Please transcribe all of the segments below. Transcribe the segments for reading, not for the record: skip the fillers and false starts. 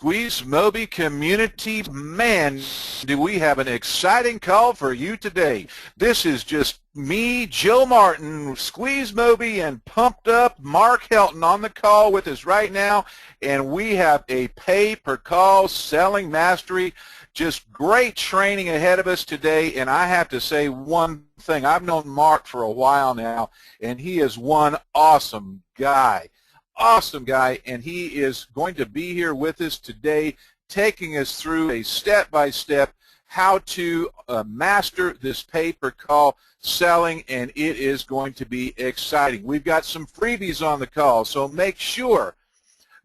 SqueezeMobi community, man, do we have an exciting call for you today. This is just me, Joe Martin, SqueezeMobi, and pumped up Mark Helton on the call with us right now, and we have a pay-per-call selling mastery. Just great training ahead of us today, and I have to say one thing. I've known Mark for a while now, and he is one awesome guy. Awesome guy, and he is going to be here with us today, taking us through a step-by-step how to master this pay-per-call selling, and it is going to be exciting. We've got some freebies on the call, so make sure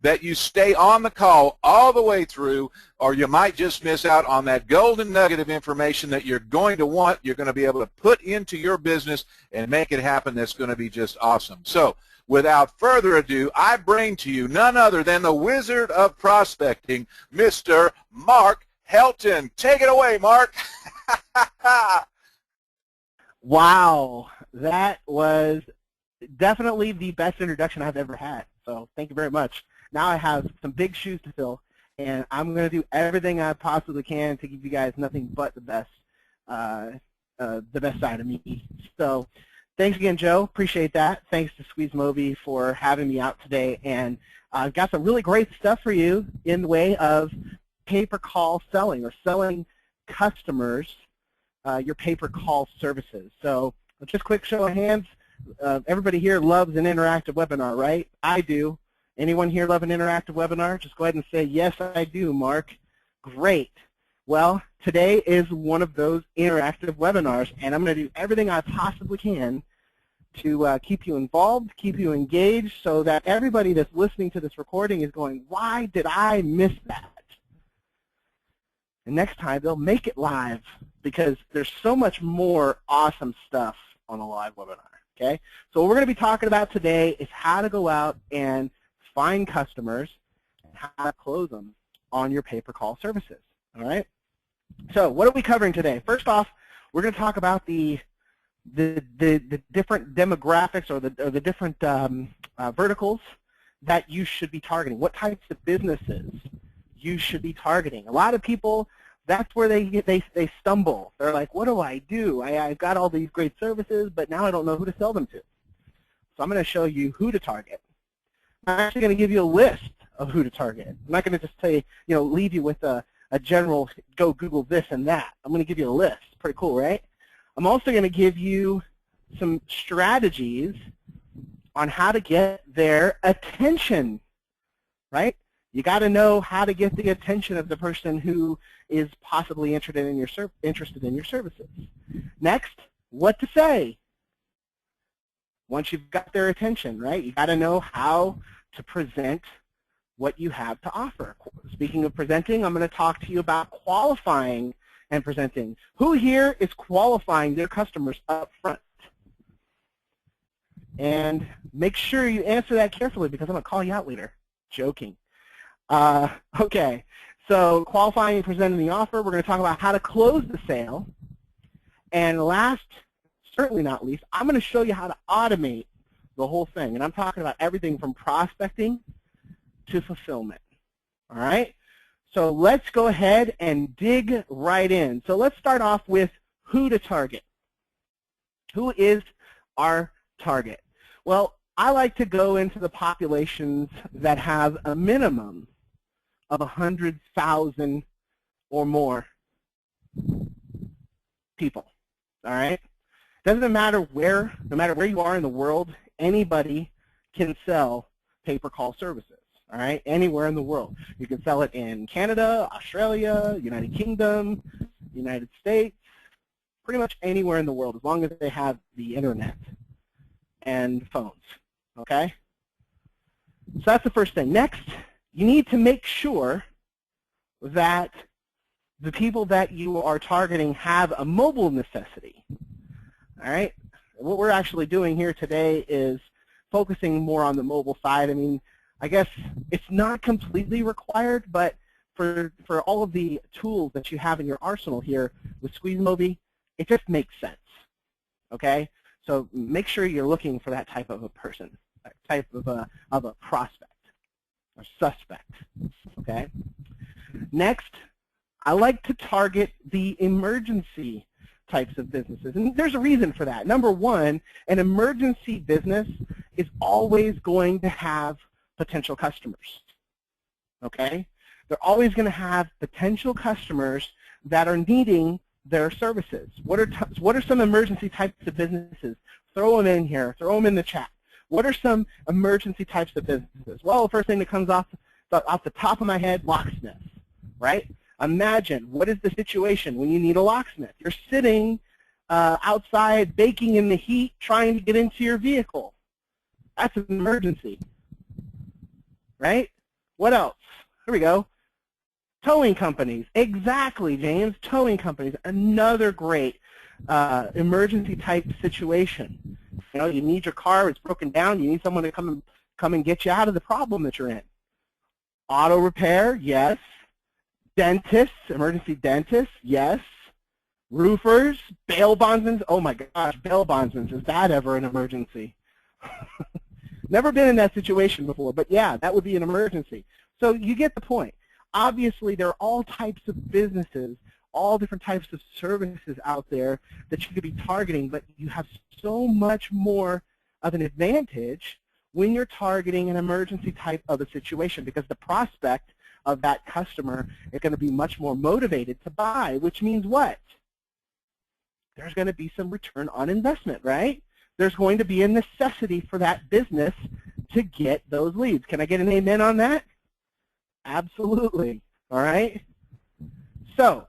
that you stay on the call all the way through, or you might just miss out on that golden nugget of information that you're going to want, you're going to be able to put into your business and make it happen. That's going to be just awesome. So without further ado, I bring to you none other than the wizard of prospecting, Mr. Mark Helton. Take it away, Mark. Wow, that was definitely the best introduction I've ever had. So thank you very much. Now I have some big shoes to fill, and I'm going to do everything I possibly can to give you guys nothing but the best side of me. So thanks again, Joe. Appreciate that. Thanks to SqueezeMobi for having me out today. And I've got some really great stuff for you in the way of pay-per-call selling, or selling customers your pay-per-call services. So just quick show of hands. Everybody here loves an interactive webinar, right? I do. Anyone here love an interactive webinar? Just go ahead and say, yes, I do, Mark. Great. Well, today is one of those interactive webinars, and I'm going to do everything I possibly can to keep you involved, keep you engaged, so that everybody that's listening to this recording is going, why did I miss that? And next time, they'll make it live, because there's so much more awesome stuff on a live webinar. Okay? So what we're going to be talking about today is how to go out and find customers and how to close them on your pay-per-call services. All right? So what are we covering today? First off, we're going to talk about the different demographics, or the different verticals that you should be targeting. What types of businesses you should be targeting. A lot of people, that's where they stumble. They're like, what do I do? I've got all these great services, but now I don't know who to sell them to. So I'm going to show you who to target. I'm actually going to give you a list of who to target. I'm not going to just say, leave you with a general, go Google this and that. I'm going to give you a list. Pretty cool, right? I'm also going to give you some strategies on how to get their attention, right? You got to know how to get the attention of the person who is possibly interested in your services. Next, what to say. Once you've got their attention, right? You got to know how to present what you have to offer. Speaking of presenting, I'm going to talk to you about qualifying and presenting. Who here is qualifying their customers up front? And make sure you answer that carefully, because I'm going to call you out later. Joking. Okay, so qualifying and presenting the offer. We're going to talk about how to close the sale. And last, certainly not least, I'm going to show you how to automate the whole thing. And I'm talking about everything from prospecting to fulfillment. All right? So let's go ahead and dig right in. So let's start off with who to target. Who is our target? Well, I like to go into the populations that have a minimum of 100,000 or more people. All right? Doesn't matter where, no matter where you are in the world, anybody can sell pay-per-call services. All right? Anywhere in the world. You can sell it in Canada, Australia, United Kingdom, United States, pretty much anywhere in the world, as long as they have the internet and phones. Okay? So that's the first thing. Next, you need to make sure that the people that you are targeting have a mobile necessity. All right? What we're actually doing here today is focusing more on the mobile side. I mean, I guess it's not completely required, but for all of the tools that you have in your arsenal here with SqueezeMobi, it just makes sense. Okay? So make sure you're looking for that type of a person, that type of a prospect or suspect. Okay? Next, I like to target the emergency types of businesses. And there's a reason for that. Number one, an emergency business is always going to have potential customers. Okay? They're always going to have potential customers that are needing their services. What are some emergency types of businesses? Throw them in here. Throw them in the chat. What are some emergency types of businesses? Well, the first thing that comes off the top of my head, locksmith, right? Imagine, what is the situation when you need a locksmith? You're sitting outside baking in the heat trying to get into your vehicle. That's an emergency, right? What else? Here we go. Towing companies. Exactly, James. Towing companies. Another great emergency type situation. You know, you need your car, it's broken down, you need someone to come and get you out of the problem that you're in. Auto repair, yes. Dentists, emergency dentists, yes. Roofers, bail bondsmen. Oh my gosh, bail bondsmen. Is that ever an emergency? Never been in that situation before, but yeah, that would be an emergency. So you get the point. Obviously, there are all types of businesses, all different types of services out there that you could be targeting, but you have so much more of an advantage when you're targeting an emergency type of a situation, because the prospect of that customer is going to be much more motivated to buy, which means what? There's going to be some return on investment, right? There's going to be a necessity for that business to get those leads. Can I get an amen on that? Absolutely. All right? So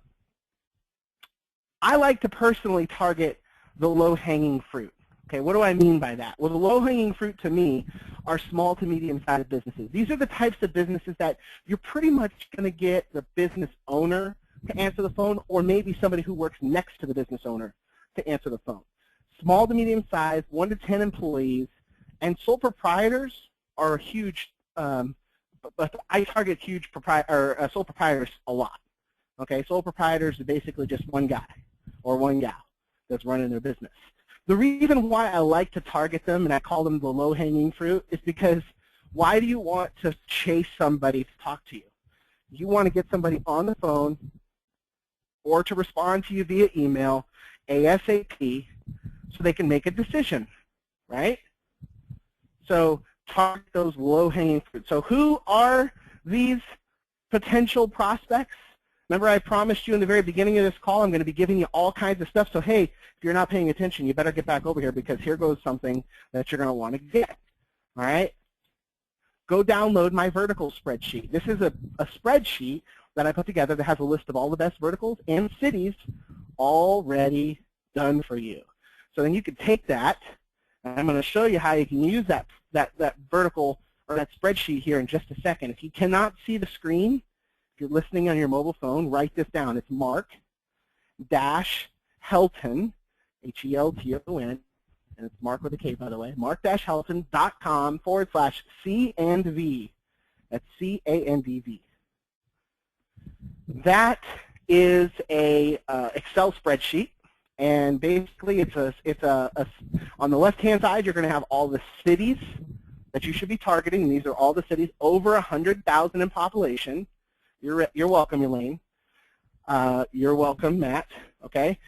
I like to personally target the low-hanging fruit. Okay, what do I mean by that? Well, the low-hanging fruit to me are small to medium-sized businesses. These are the types of businesses that you're pretty much going to get the business owner to answer the phone, or maybe somebody who works next to the business owner to answer the phone. Small to medium-sized, 1 to 10 employees, and sole proprietors are a huge, but I target huge sole proprietors a lot. Okay, sole proprietors are basically just one guy or one gal that's running their business. The reason why I like to target them, and I call them the low-hanging fruit, is because why do you want to chase somebody to talk to you? You want to get somebody on the phone or to respond to you via email ASAP so they can make a decision, right? So target those low-hanging fruit. So who are these potential prospects? Remember, I promised you in the very beginning of this call I'm going to be giving you all kinds of stuff. So hey, if you're not paying attention, you better get back over here, because here goes something that you're going to want to get. All right? Go download my vertical spreadsheet. This is a spreadsheet that I put together that has a list of all the best verticals and cities already done for you. So then you can take that, and I'm going to show you how you can use that vertical or that spreadsheet here in just a second. If you cannot see the screen, if you're listening on your mobile phone, write this down. It's Mark-Helton, H-E-L-T-O-N, and it's Mark with a K, by the way, mark-helton.com/C&V. That's C-A-N-D-V. That is a Excel spreadsheet, and basically it's on the left-hand side you're going to have all the cities that you should be targeting, and these are all the cities over 100,000 in population. You're welcome, Elaine. You're welcome, Matt. Okay.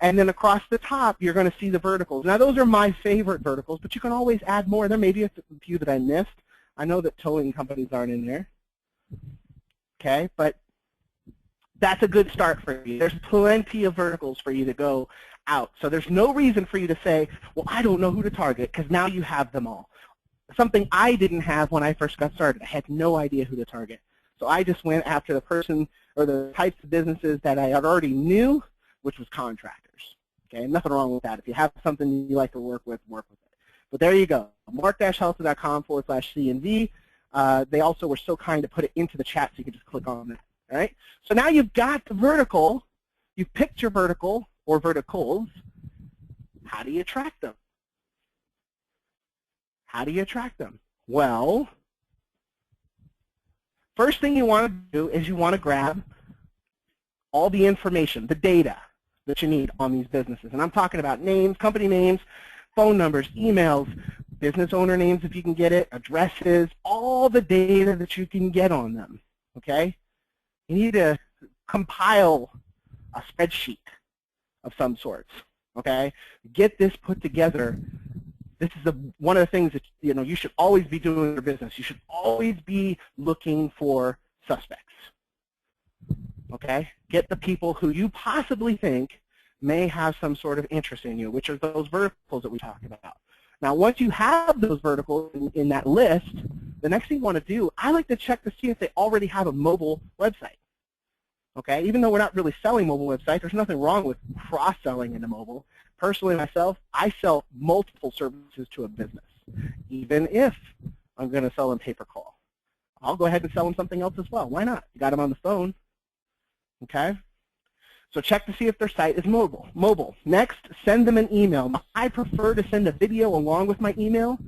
And then across the top, you're going to see the verticals. Now, those are my favorite verticals, but you can always add more. There may be a few that I missed. I know that towing companies aren't in there. Okay, but that's a good start for you. There's plenty of verticals for you to go out. So there's no reason for you to say, well, I don't know who to target, because now you have them all. Something I didn't have when I first got started. I had no idea who to target. So I just went after the person or the types of businesses that I already knew, which was contractors. Okay, nothing wrong with that. If you have something you like to work with it. But there you go, mark-helton.com/C&V. They also were so kind to put it into the chat, so you can just click on that. All right. So now you've got the vertical. You've picked your vertical or verticals. How do you track them? How do you track them? Well, first thing you want to do is you want to grab all the information, the data that you need on these businesses. And I'm talking about names, company names, phone numbers, emails, business owner names if you can get it, addresses, all the data that you can get on them, okay? You need to compile a spreadsheet of some sorts, okay? Get this put together. This is one of the things that you should always be doing in your business. You should always be looking for suspects, okay? Get the people who you possibly think may have some sort of interest in you, which are those verticals that we talked about. Now, once you have those verticals in that list, the next thing you want to do, I like to check to see if they already have a mobile website. Okay, even though we're not really selling mobile websites, there's nothing wrong with cross-selling into mobile. Personally, myself, I sell multiple services to a business. Even if I'm going to sell them PayPerCall, I'll go ahead and sell them something else as well. Why not? You got them on the phone. Okay, so check to see if their site is mobile. Next, send them an email. I prefer to send a video along with my email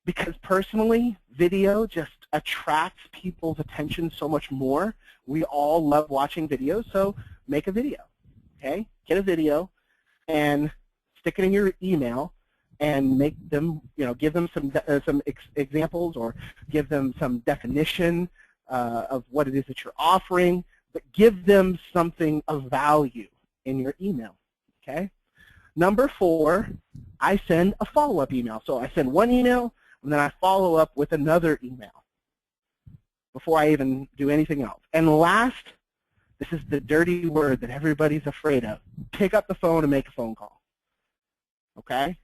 because personally, video just attracts people's attention so much more. We all love watching videos, so make a video, okay? Get a video and stick it in your email and make them, give them some examples or give them some definition of what it is that you're offering, but give them something of value in your email, okay? Number 4, I send a follow-up email. So I send one email, and then I follow up with another email before I even do anything else. And last, this is the dirty word that everybody's afraid of. Pick up the phone and make a phone call, okay?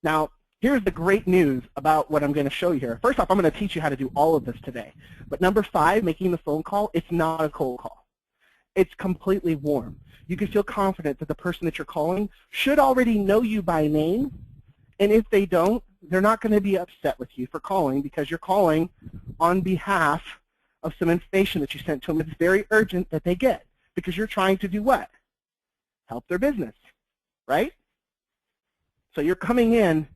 Now, here's the great news about what I'm going to show you here. First off, I'm going to teach you how to do all of this today. But number 5, making the phone call, it's not a cold call. It's completely warm. You can feel confident that the person that you're calling should already know you by name, and if they don't, they're not going to be upset with you for calling because you're calling on behalf of some information that you sent to them. It's very urgent that they get because you're trying to do what? Help their business, right? So you're coming in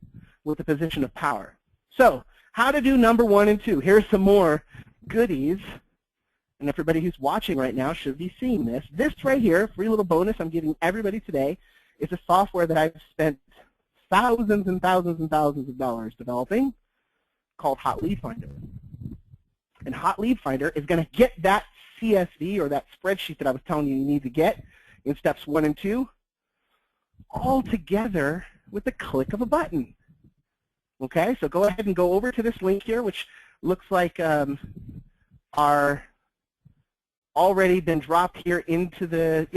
with a position of power. So how to do number 1 and 2. Here's some more goodies, and everybody who's watching right now should be seeing this. This right here, free little bonus I'm giving everybody today, is a software that I've spent thousands and thousands and thousands of dollars developing called Hot Lead Finder. And Hot Lead Finder is going to get that CSV or that spreadsheet that I was telling you need to get in steps 1 and 2 all together with the click of a button. Okay, so go ahead and go over to this link here, which looks like are already been dropped here into the,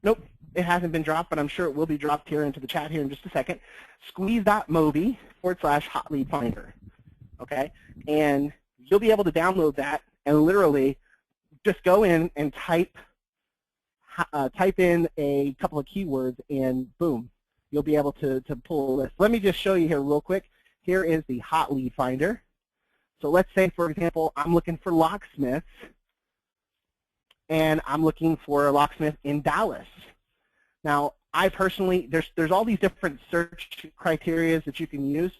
nope, it hasn't been dropped, but I'm sure it will be dropped here into the chat here in just a second. Squeeze.mobi/Hot Lead Finder. Okay, and you'll be able to download that and literally just go in and type in a couple of keywords and boom, you'll be able to pull a list. Let me just show you here real quick. Here is the Hot Lead Finder. So let's say, for example, I'm looking for locksmiths, and I'm looking for a locksmith in Dallas. Now, I personally, there's all these different search criteria that you can use.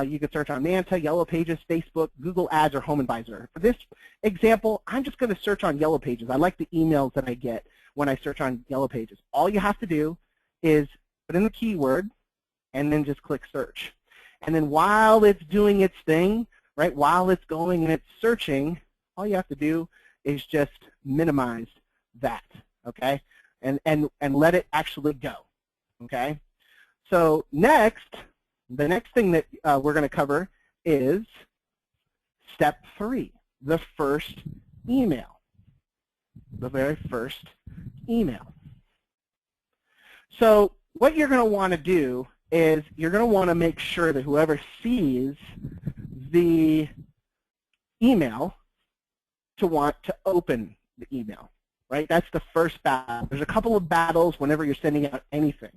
You can search on Manta, Yellow Pages, Facebook, Google Ads, or Home Advisor. For this example, I'm just going to search on Yellow Pages. I like the emails that I get when I search on Yellow Pages. All you have to do is put in the keyword and then just click search. And then while it's doing its thing, right, while it's going and it's searching, all you have to do is just minimize that, okay, and let it actually go, okay. So next, the next thing that we're going to cover is step 3, the first email, the very first email. So what you're going to want to do is you're going to want to make sure that whoever sees the email to want to open the email, right? That's the first battle. There's a couple of battles whenever you're sending out anything.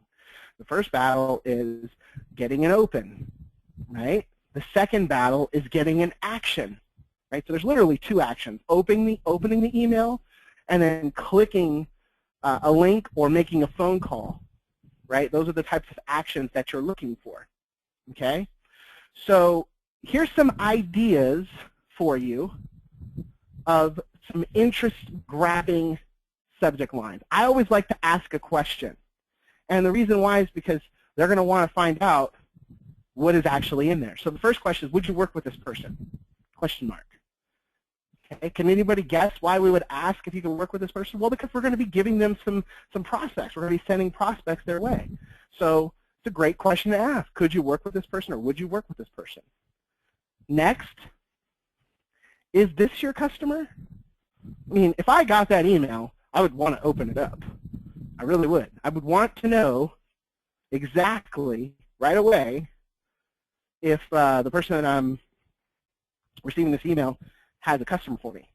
The first battle is getting it open, right? The second battle is getting an action, right? So there's literally 2 actions, opening the email and then clicking a link or making a phone call, right? Those are the types of actions that you're looking for, okay? So here's some ideas for you of some interest-grabbing subject lines. I always like to ask a question. And the reason why is because they're going to want to find out what is actually in there. So the first question is, would you work with this person? Question mark. Okay? Can anybody guess why we would ask if you can work with this person? Well, because we're going to be giving them some prospects. We're going to be sending prospects their way. So it's a great question to ask. Could you work with this person, or would you work with this person? Next, is this your customer? I mean, if I got that email, I would want to open it up. I really would. I would want to know exactly right away if the person that I'm receiving this email has a customer for me.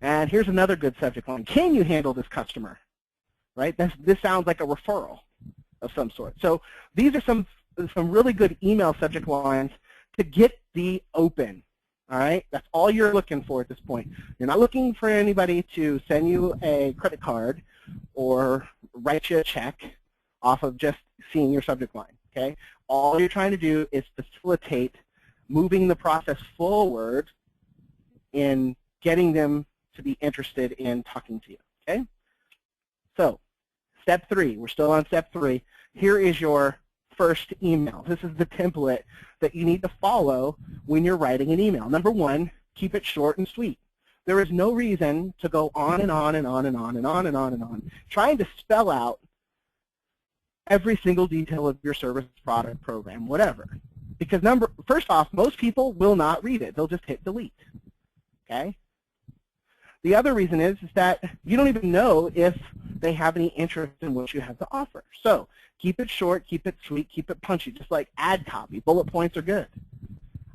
And here's another good subject line. Can you handle this customer? Right? This sounds like a referral of some sort. So these are some really good email subject lines to get the open. All right? That's all you're looking for at this point. You're not looking for anybody to send you a credit card or write you a check off of just seeing your subject line. Okay? All you're trying to do is facilitate moving the process forward in getting them to be interested in talking to you. Okay? So, step 3. We're still on step 3. Here is your first email. This is the template that you need to follow when you're writing an email. Number 1, keep it short and sweet. There is no reason to go on and on and on and on and on and on and on, trying to spell out every single detail of your service, product, program, whatever. Because first off, most people will not read it. They'll just hit delete. Okay? The other reason is that you don't even know if they have any interest in what you have to offer. So keep it short, keep it sweet, keep it punchy, just like ad copy. Bullet points are good.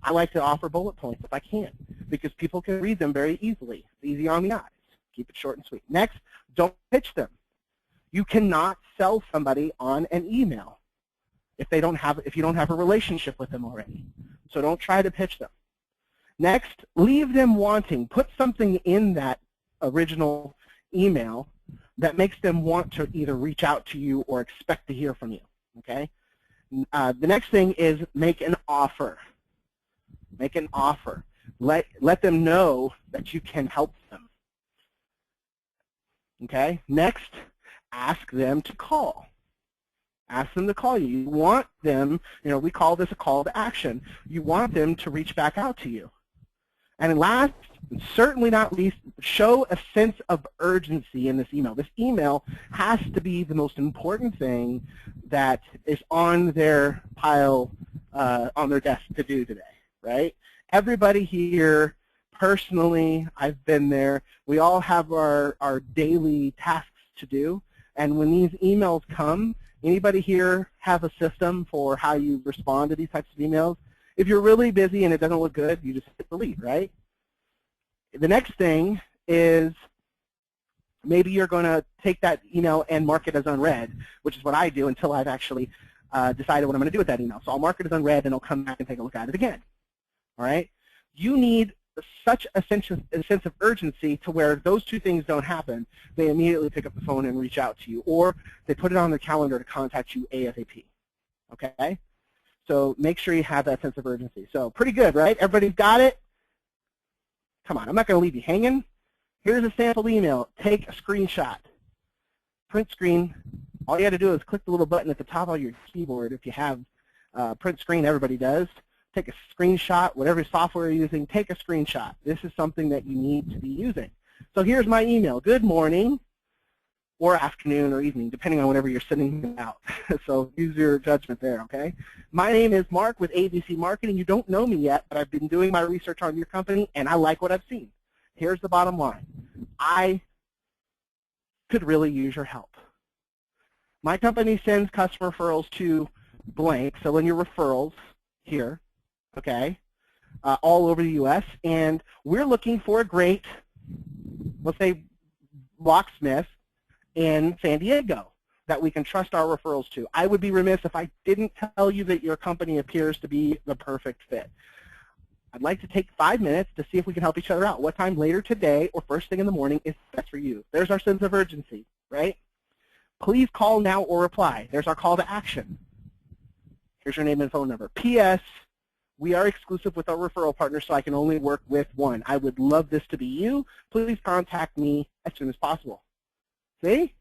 I like to offer bullet points if I can, because people can read them very easily. It's easy on the eyes. Keep it short and sweet. Next, don't pitch them. You cannot sell somebody on an email if you don't have a relationship with them already. So don't try to pitch them. Next, leave them wanting. Put something in that original email that makes them want to either reach out to you or expect to hear from you. Okay? The next thing is make an offer. Make an offer. Let them know that you can help them. Okay? Next, ask them to call. Ask them to call you. You want them, we call this a call to action. You want them to reach back out to you. And last, and certainly not least, show a sense of urgency in this email. This email has to be the most important thing that is on their pile, on their desk to do today, right? Everybody here, personally, I've been there. We all have our daily tasks to do. And when these emails come, anybody here have a system for how you respond to these types of emails? If you're really busy and it doesn't look good, you just hit delete, right? The next thing is maybe you're going to take that email and mark it as unread, which is what I do until I've actually decided what I'm going to do with that email. So I'll mark it as unread, and I'll come back and take a look at it again. All right? You need such a sense of urgency to where those two things don't happen. They immediately pick up the phone and reach out to you, or they put it on their calendar to contact you ASAP. Okay? So make sure you have that sense of urgency. So pretty good, right? Everybody's got it? Come on, I'm not going to leave you hanging. Here's a sample email. Take a screenshot. Print screen. All you got to do is click the little button at the top of your keyboard. If you have print screen, everybody does. Take a screenshot. Whatever software you're using, take a screenshot. This is something that you need to be using. So here's my email. Good morning, or afternoon, or evening, depending on whenever you're sending it out. So use your judgment there, okay? My name is Mark with ABC Marketing. You don't know me yet, but I've been doing my research on your company, and I like what I've seen. Here's the bottom line. I could really use your help. My company sends customer referrals to blank, so in your referrals here, okay, all over the U.S., and we're looking for a great, let's say, locksmith in San Diego that we can trust our referrals to. I would be remiss if I didn't tell you that your company appears to be the perfect fit. I'd like to take 5 minutes to see if we can help each other out. What time later today or first thing in the morning is best for you? There's our sense of urgency, right? Please call now or reply. There's our call to action. Here's your name and phone number. P.S. We are exclusive with our referral partner, so I can only work with one. I would love this to be you. Please contact me as soon as possible. See?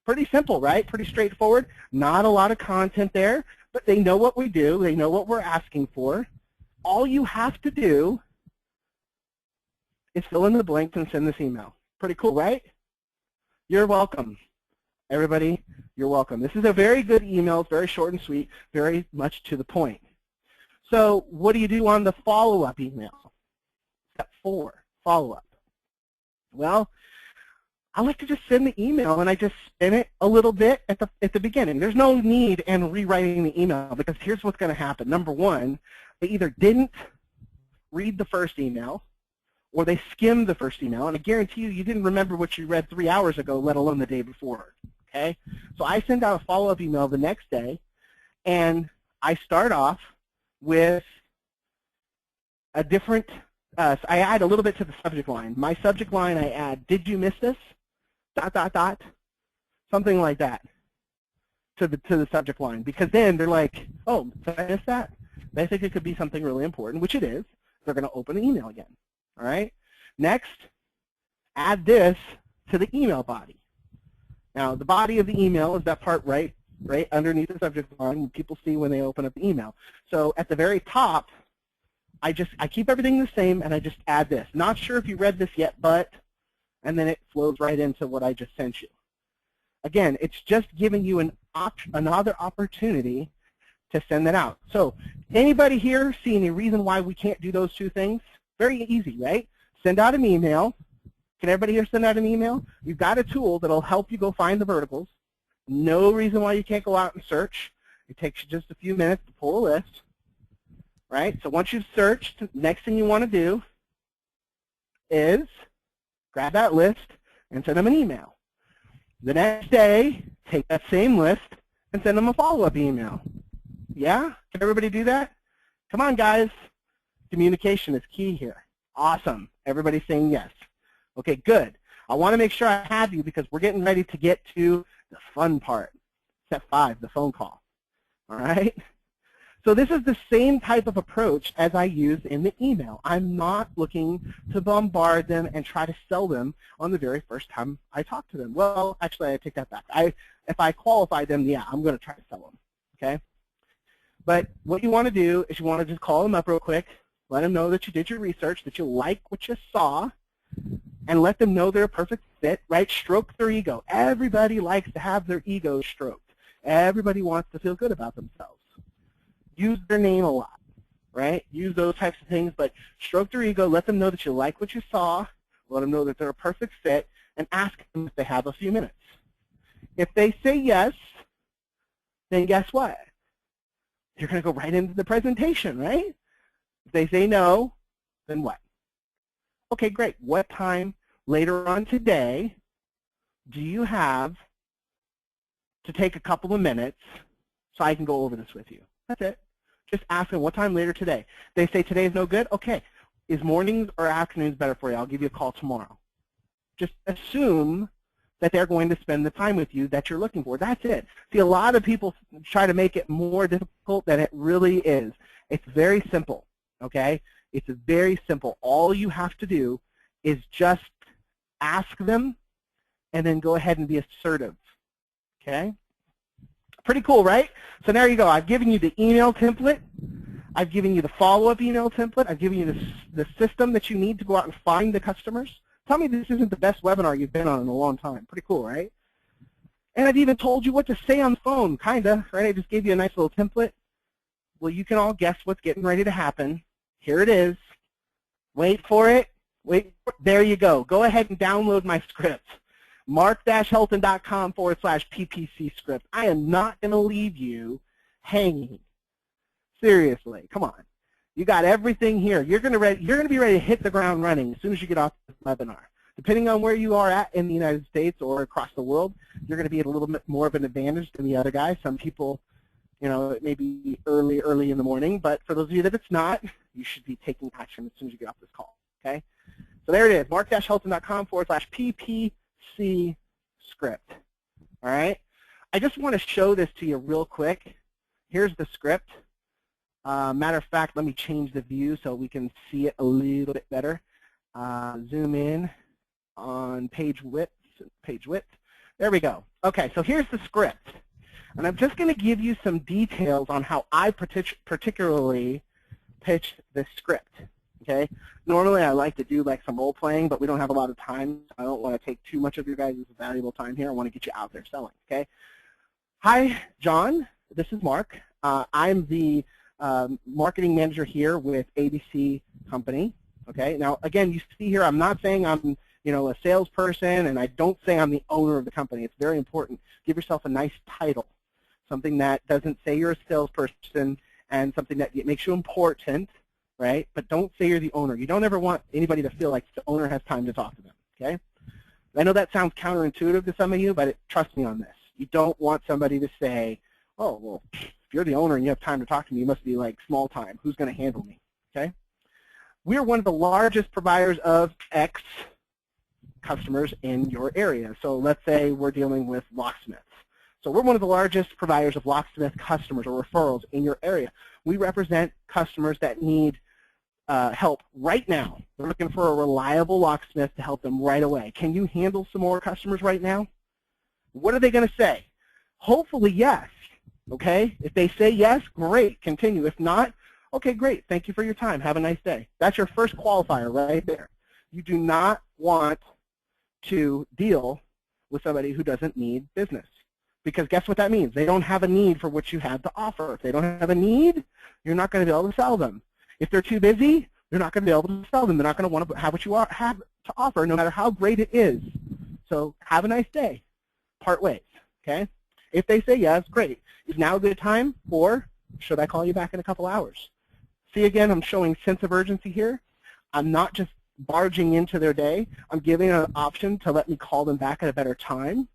Pretty simple, right? Pretty straightforward. Not a lot of content there, but they know what we do. They know what we're asking for. All you have to do is fill in the blanks and send this email. Pretty cool, right? You're welcome. Everybody, you're welcome. This is a very good email. It's very short and sweet, very much to the point. So what do you do on the follow-up email? Step 4, follow-up. Well, I like to just send the email and I just spin it a little bit at the beginning. There's no need in rewriting the email because here's what's going to happen. Number one, they either didn't read the first email or they skimmed the first email, and I guarantee you didn't remember what you read 3 hours ago, let alone the day before. Okay? So I send out a follow-up email the next day, and I start off with a different, I add a little bit to the subject line. My subject line, I add, did you miss this? ... Something like that to the subject line, because then they're like, oh, did I miss that? They think it could be something really important, which it is. They're going to open the email again. All right? Next, add this to the email body. Now, the body of the email is that part right underneath the subject line people see when they open up the email. So at the very top, I keep everything the same, and I just add this. Not sure if you read this yet, but, and then it flows right into what I just sent you. Again, it's just giving you another opportunity to send that out. So anybody here see any reason why we can't do those two things? Very easy, right? Send out an email. Can everybody here send out an email? You've got a tool that will help you go find the verticals. No reason why you can't go out and search. It takes you just a few minutes to pull a list, right? So once you've searched, next thing you want to do is grab that list and send them an email. The next day, take that same list and send them a follow-up email. Yeah? Can everybody do that? Come on, guys. Communication is key here. Awesome. Everybody's saying yes. Okay, good. I want to make sure I have you because we're getting ready to get to the fun part. Step 5, the phone call. All right? So this is the same type of approach as I used in the email. I'm not looking to bombard them and try to sell them on the very first time I talk to them. Well, actually, I take that back. If I qualify them, yeah, I'm going to try to sell them. Okay? But what you want to do is you want to just call them up real quick, let them know that you did your research, that you like what you saw, and let them know they're a perfect fit, right? Stroke their ego. Everybody likes to have their ego stroked. Everybody wants to feel good about themselves. Use their name a lot, right? Use those types of things, but stroke their ego, let them know that you like what you saw, let them know that they're a perfect fit, and ask them if they have a few minutes. If they say yes, then guess what? You're going to go right into the presentation, right? If they say no, then what? Okay, great. What time later on today do you have to take a couple of minutes so I can go over this with you? That's it. Just ask them what time later today. They say today is no good? Okay. Is mornings or afternoons better for you? I'll give you a call tomorrow. Just assume that they're going to spend the time with you that you're looking for. That's it. See, a lot of people try to make it more difficult than it really is. It's very simple, okay? It's very simple. All you have to do is just ask them and then go ahead and be assertive, okay? Pretty cool, right? So there you go. I've given you the email template. I've given you the follow-up email template. I've given you the system that you need to go out and find the customers. Tell me this isn't the best webinar you've been on in a long time. Pretty cool, right? And I've even told you what to say on the phone, kind of, right? I just gave you a nice little template. Well, you can all guess what's getting ready to happen. Here it is. Wait for it. Wait. There you go. Go ahead and download my script. mark-helton.com/PPC script. I am not going to leave you hanging. Seriously. Come on. You got everything here. You're going to be ready to hit the ground running as soon as you get off this webinar. Depending on where you are at in the United States or across the world, you're going to be at a little bit more of an advantage than the other guy. Some people, you know, it may be early in the morning, but for those of you that it's not, you should be taking action as soon as you get off this call. Okay? So there it is, mark-helton.com/PPC script. All right? I just want to show this to you real quick. Here's the script. Matter of fact, let me change the view so we can see it a little bit better. Zoom in on page width. There we go. Okay, so here's the script. And I'm just going to give you some details on how I particularly pitch this script. Okay. Normally I like to do like some role playing, but we don't have a lot of time. So I don't want to take too much of your guys' valuable time here. I want to get you out there selling. Okay. Hi, John. This is Mark. I'm the marketing manager here with ABC Company. Okay. Now, again, you see here, I'm not saying I'm a salesperson, and I don't say I'm the owner of the company. It's very important. Give yourself a nice title, something that doesn't say you're a salesperson and something that makes you important. Right? But don't say you're the owner. You don't ever want anybody to feel like the owner has time to talk to them, okay? I know that sounds counterintuitive to some of you, but trust me on this. You don't want somebody to say, oh, well, if you're the owner and you have time to talk to me, you must be like small time. Who's going to handle me, okay? We're one of the largest providers of X customers in your area. So let's say we're dealing with locksmiths. So we're one of the largest providers of locksmith customers or referrals in your area. We represent customers that need help right now. They're looking for a reliable locksmith to help them right away. Can you handle some more customers right now? What are they going to say? Hopefully yes, okay? If they say yes, great, continue. If not, okay, great, thank you for your time. Have a nice day. That's your first qualifier right there. You do not want to deal with somebody who doesn't need business. Because guess what that means? They don't have a need for what you have to offer. If they don't have a need, you're not going to be able to sell them. If they're too busy, you're not going to be able to sell them. They're not going to want to have what you have to offer, no matter how great it is. So have a nice day. Part ways, okay? If they say yes, great. Is now a good time, or should I call you back in a couple hours? See, again, I'm showing sense of urgency here. I'm not just barging into their day. I'm giving an option to let me call them back at a better time.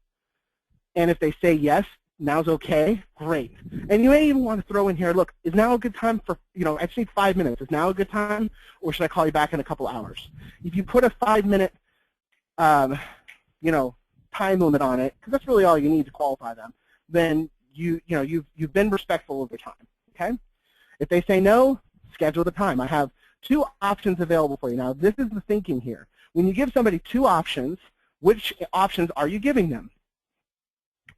And if they say yes, now's okay, great. And you may even want to throw in here, look, is now a good time for, I just need 5 minutes. Is now a good time, or should I call you back in a couple hours? If you put a 5-minute, time limit on it, because that's really all you need to qualify them, then you've been respectful of their time, okay? If they say no, schedule the time. I have 2 options available for you. Now, this is the thinking here. When you give somebody 2 options, which options are you giving them?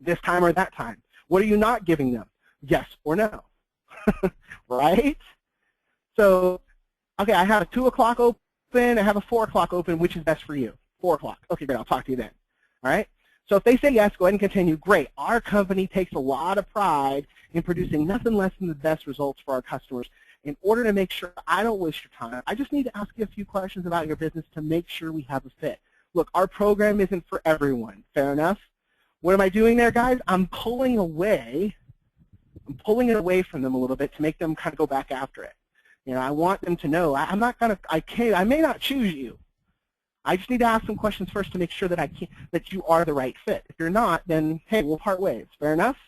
This time or that time? What are you not giving them? Yes or no, right? So, okay, I have a 2 o'clock open, I have a 4 o'clock open. Which is best for you? 4 o'clock. Okay, great, I'll talk to you then. All right? So if they say yes, go ahead and continue. Great. Our company takes a lot of pride in producing nothing less than the best results for our customers. In order to make sure I don't waste your time, I just need to ask you a few questions about your business to make sure we have a fit. Look, our program isn't for everyone. Fair enough? What am I doing there, guys? I'm pulling it away from them a little bit to make them kind of go back after it. I want them to know I may not choose you. I just need to ask some questions first to make sure that that you are the right fit. If you're not, then hey, we'll part ways. Fair enough?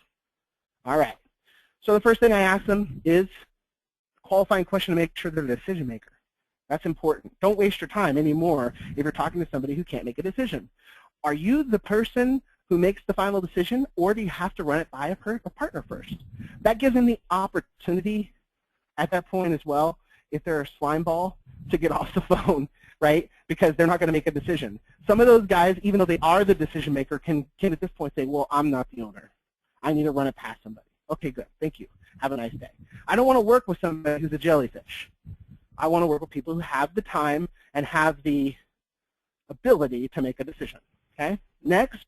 All right. So the first thing I ask them is a qualifying question to make sure they're the decision maker. That's important. Don't waste your time anymore if you're talking to somebody who can't make a decision. Are you the person who makes the final decision, or do you have to run it by a partner first? That gives them the opportunity at that point as well, if they're a slime ball, to get off the phone, right? Because they're not going to make a decision. Some of those guys, even though they are the decision maker, can at this point say, well, I'm not the owner. I need to run it past somebody. Okay, good. Thank you. Have a nice day. I don't want to work with somebody who's a jellyfish. I want to work with people who have the time and have the ability to make a decision. Okay? Next,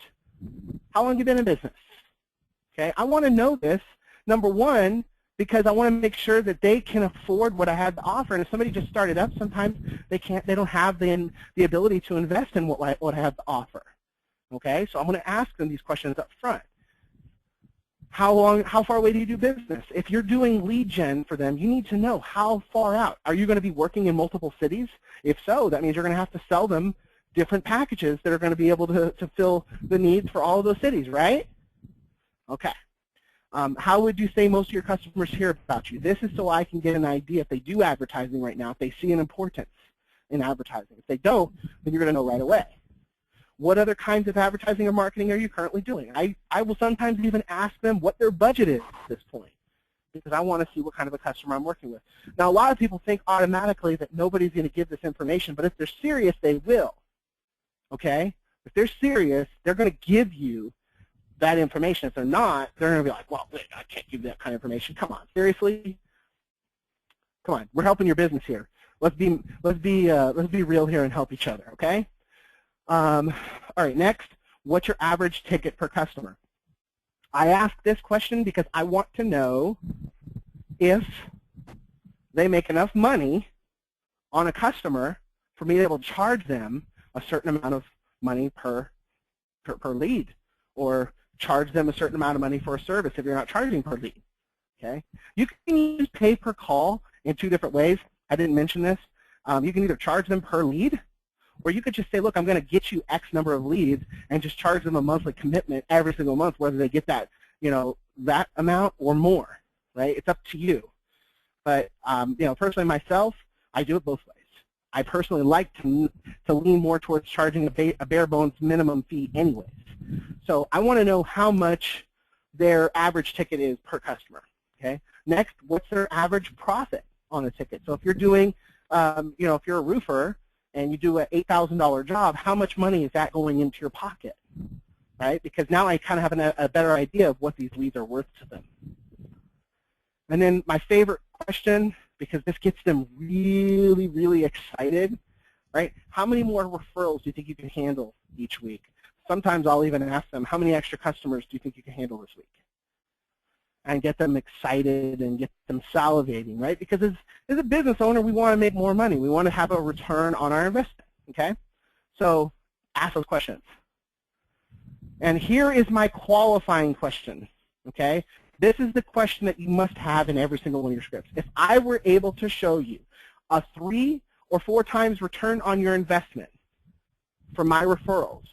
how long have you been in business? Okay, I want to know this, number one, because I want to make sure that they can afford what I have to offer. And if somebody just started up, sometimes they don't have the ability to invest in what I have to offer. Okay, so I'm going to ask them these questions up front. How far away do you do business? If you're doing lead gen for them, you need to know how far out. Are you going to be working in multiple cities? If so, that means you're going to have to sell them different packages that are going to be able to fill the needs for all of those cities, right? Okay. How would you say most of your customers hear about you? This is so I can get an idea if they do advertising right now, if they see an importance in advertising. If they don't, then you're going to know right away. What other kinds of advertising or marketing are you currently doing? I will sometimes even ask them what their budget is at this point, because I want to see what kind of a customer I'm working with. Now, a lot of people think automatically that nobody's going to give this information, but if they're serious, they will. Okay? If they're serious, they're going to give you that information. If they're not, they're going to be like, well, I can't give that kind of information. Come on, seriously? Come on, we're helping your business here. let's be real here and help each other, okay? All right, next, what's your average ticket per customer? I ask this question because I want to know if they make enough money on a customer for me to be able to charge them a certain amount of money per lead, or charge them a certain amount of money for a service if you're not charging per lead. Okay? You can use pay per call in two different ways. I didn't mention this. You can either charge them per lead, or you could just say, look, I'm going to get you X number of leads and just charge them a monthly commitment every single month, whether they get that, that amount or more, right? It's up to you. But, personally myself, I do it both ways. I personally like to lean more towards charging a bare bones minimum fee anyways. So I want to know how much their average ticket is per customer. Okay. Next, what's their average profit on a ticket? So if you're doing, if you're a roofer and you do an $8,000 job, how much money is that going into your pocket, right? Because now I kind of have a better idea of what these leads are worth to them. And then my favorite question, because this gets them really, really excited, right? How many more referrals do you think you can handle each week? Sometimes I'll even ask them, how many extra customers do you think you can handle this week? And get them excited and get them salivating, right? Because as a business owner, we want to make more money. We want to have a return on our investment, okay? So ask those questions. And here is my qualifying question, okay? This is the question that you must have in every single one of your scripts. If I were able to show you a 3 or 4 times return on your investment for my referrals,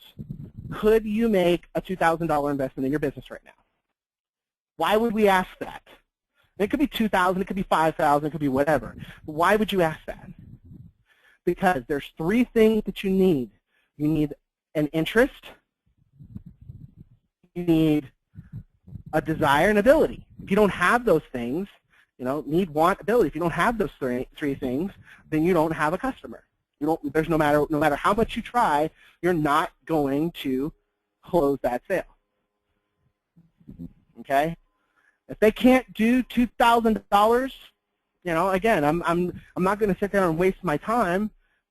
could you make a $2,000 investment in your business right now? Why would we ask that? It could be $2,000, it could be $5,000, it could be whatever. But why would you ask that? Because there's 3 things that you need. You need an interest, you need a desire and ability. If you don't have those things, need, want, ability. If you don't have those three things, then you don't have a customer. There's no matter how much you try, you're not going to close that sale. Okay? If they can't do $2,000, again, I'm not going to sit there and waste my time.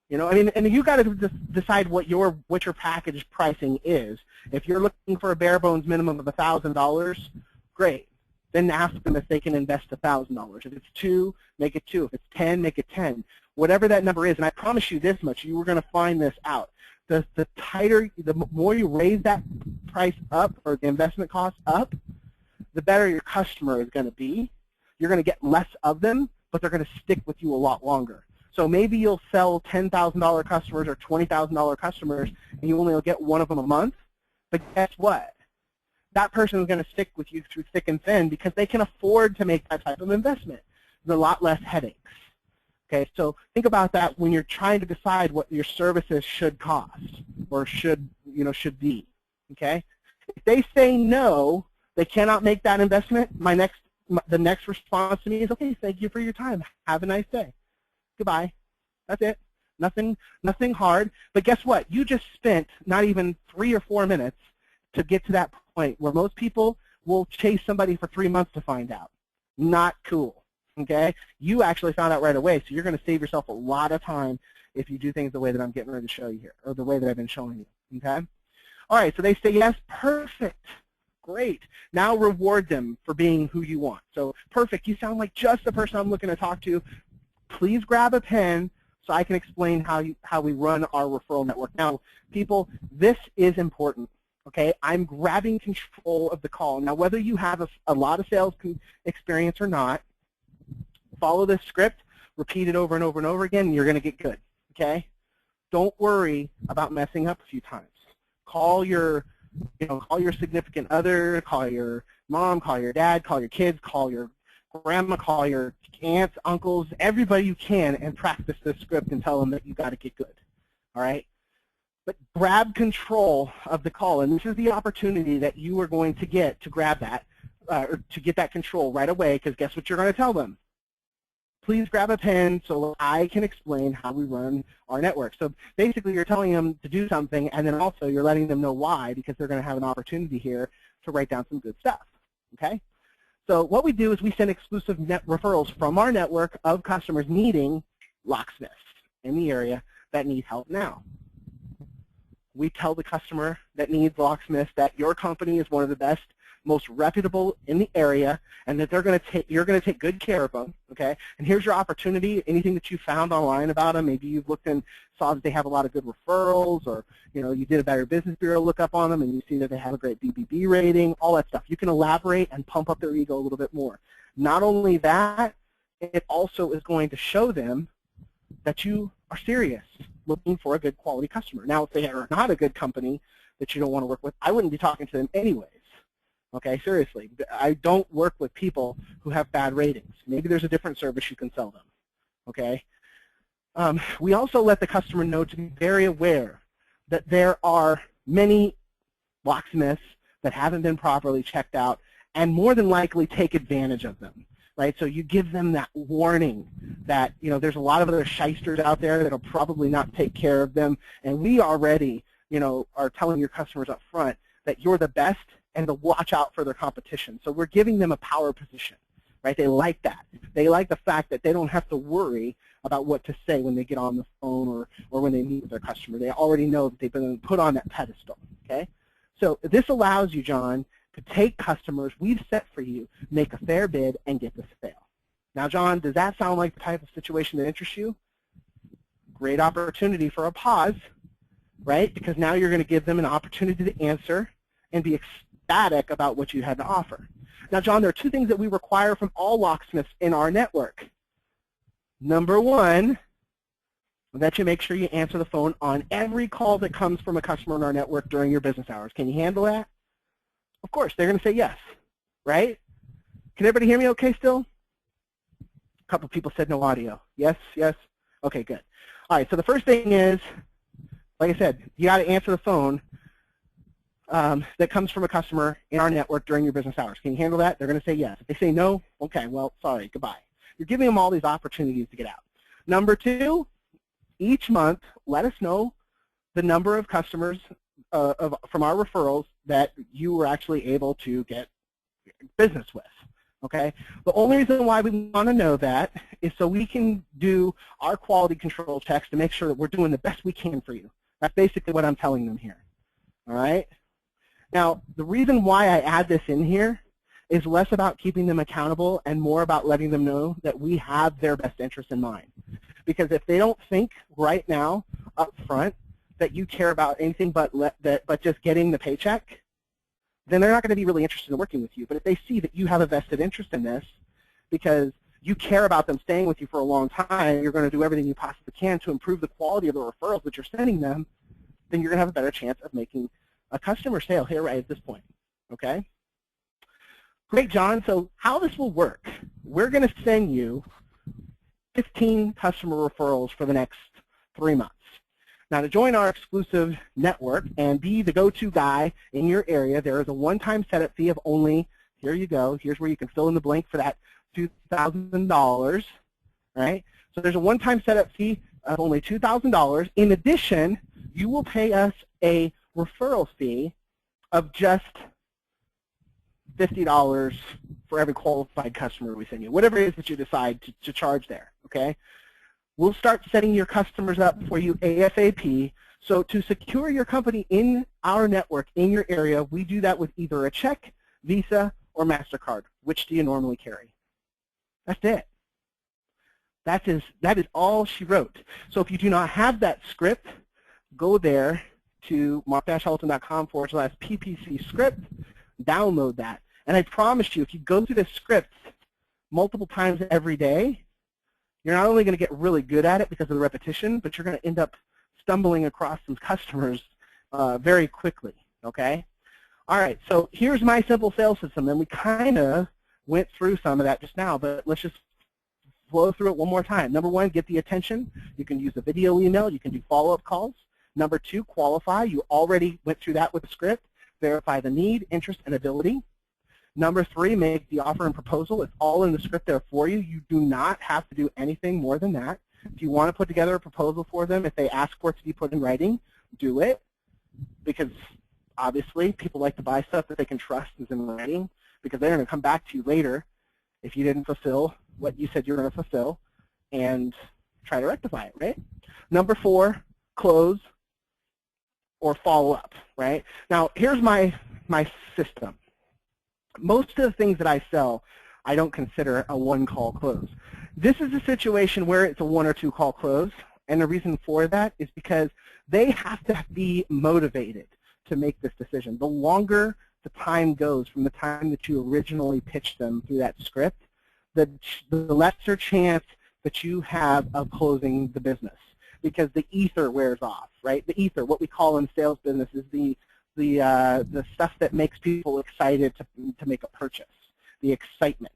And you got to decide what your package pricing is. If you're looking for a bare bones minimum of $1,000, great. Then ask them if they can invest $1,000. If it's 2, make it 2. If it's 10, make it 10. Whatever that number is, and I promise you this much, you are going to find this out. The more you raise that price up, or the investment cost up, the better your customer is going to be. You're going to get less of them, but they're going to stick with you a lot longer. So maybe you'll sell $10,000 customers or $20,000 customers, and you only will get one of them a month. But guess what? That person is going to stick with you through thick and thin because they can afford to make that type of investment. There's a lot less headaches. Okay, so think about that when you're trying to decide what your services should cost or should be. Okay, if they say no, they cannot make that investment. The next response to me is, okay, thank you for your time. Have a nice day. Goodbye. That's it. Nothing hard. But guess what? You just spent not even 3 or 4 minutes to get to that point where most people will chase somebody for 3 months to find out. Not cool. Okay? You actually found out right away, so you're going to save yourself a lot of time if you do things the way that I'm getting ready to show you here, or the way that I've been showing you. Okay? All right, so they say yes. Perfect. Great. Now reward them for being who you want. So perfect. You sound like just the person I'm looking to talk to. Please grab a pen so I can explain how we run our referral network. Now, people, this is important. Okay, I'm grabbing control of the call. Now, whether you have a lot of sales experience or not, follow this script, repeat it over and over and over again, and you're going to get good. Okay, don't worry about messing up a few times. Call your significant other, call your mom, call your dad, call your kids, call your grandma, call your aunts, uncles, everybody you can, and practice this script and tell them that you got to get good. All right? But grab control of the call, and this is the opportunity that you are going to get to grab that, or to get that control right away, because guess what you're going to tell them? Please grab a pen so I can explain how we run our network. So basically you're telling them to do something, and then also you're letting them know why, because they're going to have an opportunity here to write down some good stuff. Okay? So what we do is we send exclusive net referrals from our network of customers needing locksmiths in the area that need help now. We tell the customer that needs locksmiths that your company is one of the best, most reputable in the area, and that you're going to take good care of them, okay? And here's your opportunity. Anything that you found online about them, maybe you've looked and saw that they have a lot of good referrals, or you did a Better Business Bureau lookup on them, and you see that they have a great BBB rating, all that stuff. You can elaborate and pump up their ego a little bit more. Not only that, it also is going to show them that you are serious, looking for a good quality customer. Now, if they are not a good company that you don't want to work with, I wouldn't be talking to them anyways. Okay, seriously. I don't work with people who have bad ratings. Maybe there's a different service you can sell them. Okay. We also let the customer know to be very aware that there are many locksmiths that haven't been properly checked out and more than likely take advantage of them. Right? So you give them that warning that there's a lot of other shysters out there that'll probably not take care of them, and we already are telling your customers up front that you're the best and to watch out for their competition. So we're giving them a power position, right? They like that. They like the fact that they don't have to worry about what to say when they get on the phone or when they meet with their customer. They already know that they've been put on that pedestal, okay? So this allows you, John, to take customers we've set for you, make a fair bid, and get the sale. Now, John, does that sound like the type of situation that interests you? Great opportunity for a pause, right? Because now you're going to give them an opportunity to answer and be ecstatic about what you had to offer. Now, John, there are two things that we require from all locksmiths in our network. Number one, that you make sure you answer the phone on every call that comes from a customer in our network during your business hours. Can you handle that? Of course, they're going to say yes, right? Can everybody hear me okay still? A couple people said no audio. Yes, yes? Okay, good. All right, so the first thing is, like I said, you got to answer the phone that comes from a customer in our network during your business hours. Can you handle that? They're going to say yes. If they say no, okay, well, sorry, goodbye. You're giving them all these opportunities to get out. Number two, each month, let us know the number of customers from our referrals that you were actually able to get business with, okay? The only reason why we want to know that is so we can do our quality control checks to make sure that we're doing the best we can for you. That's basically what I'm telling them here, all right? Now, the reason why I add this in here is less about keeping them accountable and more about letting them know that we have their best interest in mind. Because if they don't think right now up front that you care about anything but just getting the paycheck, then they're not going to be really interested in working with you. But if they see that you have a vested interest in this because you care about them staying with you for a long time, you're going to do everything you possibly can to improve the quality of the referrals that you're sending them, then you're going to have a better chance of making a customer sale here right at this point, okay? Great, John. So how this will work, we're going to send you 15 customer referrals for the next 3 months. Now, to join our exclusive network and be the go-to guy in your area, there is a one-time setup fee of only, here you go, here's where you can fill in the blank for that $2,000, right? So there's a one-time setup fee of only $2,000. In addition, you will pay us a referral fee of just $50 for every qualified customer we send you, whatever it is that you decide to charge there, okay? We'll start setting your customers up for you ASAP. So to secure your company in our network, in your area, we do that with either a check, Visa, or MasterCard. Which do you normally carry? That's it. That is all she wrote. So if you do not have that script, go there to mark-helton.com/PPC script, download that. And I promise you, if you go through this script multiple times every day, you're not only going to get really good at it because of the repetition, but you're going to end up stumbling across some customers very quickly, okay? All right, so here's my simple sales system, and we kind of went through some of that just now, but let's just flow through it one more time. Number one, get the attention. You can use a video email. You can do follow-up calls. Number two, qualify. You already went through that with the script. Verify the need, interest, and ability. Number three, make the offer and proposal. It's all in the script there for you. You do not have to do anything more than that. If you want to put together a proposal for them, if they ask for it to be put in writing, do it. Because obviously people like to buy stuff that they can trust is in writing, because they're going to come back to you later if you didn't fulfill what you said you were going to fulfill. And try to rectify it, right? Number 4, close or follow up, right? Now, here's my system. Most of the things that I sell, I don't consider a one-call close. This is a situation where it's a 1 or 2 call close, and the reason for that is because they have to be motivated to make this decision. The longer the time goes from the time that you originally pitched them through that script, the lesser chance that you have of closing the business, because the ether wears off, right? The ether, what we call in sales business, is the stuff that makes people excited to make a purchase, the excitement,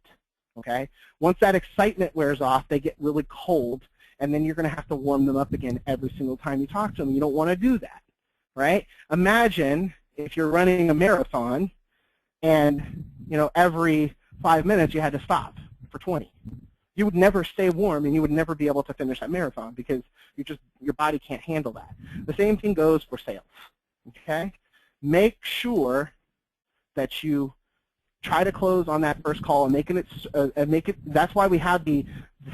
okay? Once that excitement wears off, they get really cold, and then you're going to have to warm them up again every single time you talk to them. You don't want to do that, right? Imagine if you're running a marathon and, you know, every 5 minutes you had to stop for 20. You would never stay warm, and you would never be able to finish that marathon because your body can't handle that. The same thing goes for sales, okay? Make sure that you try to close on that first call and make it. That's why we have the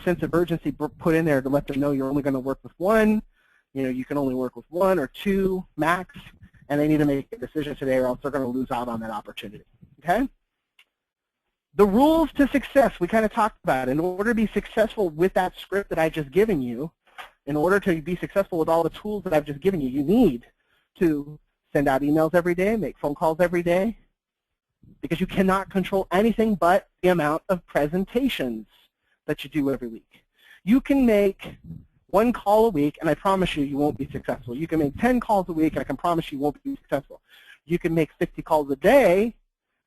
sense of urgency put in there to let them know you're only going to work with one. You know, you can only work with 1 or 2 max, and they need to make a decision today, or else they're going to lose out on that opportunity. Okay? The rules to success, we kind of talked about. In order to be successful with that script that I've just given you, in order to be successful with all the tools that I've just given you, you need to send out emails every day, make phone calls every day, because you cannot control anything but the amount of presentations that you do every week. You can make 1 call a week, and I promise you, you won't be successful. You can make 10 calls a week, and I can promise you won't be successful. You can make 50 calls a day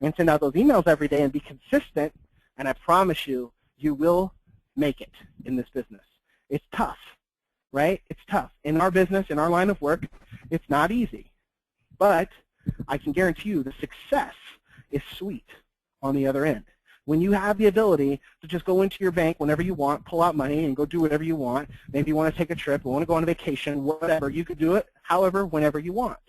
and send out those emails every day and be consistent, and I promise you, you will make it in this business. It's tough, right? It's tough. In our business, in our line of work, it's not easy. But I can guarantee you the success is sweet on the other end. When you have the ability to just go into your bank whenever you want, pull out money, and go do whatever you want, maybe you want to take a trip, you want to go on a vacation, whatever, you could do it however, whenever you want.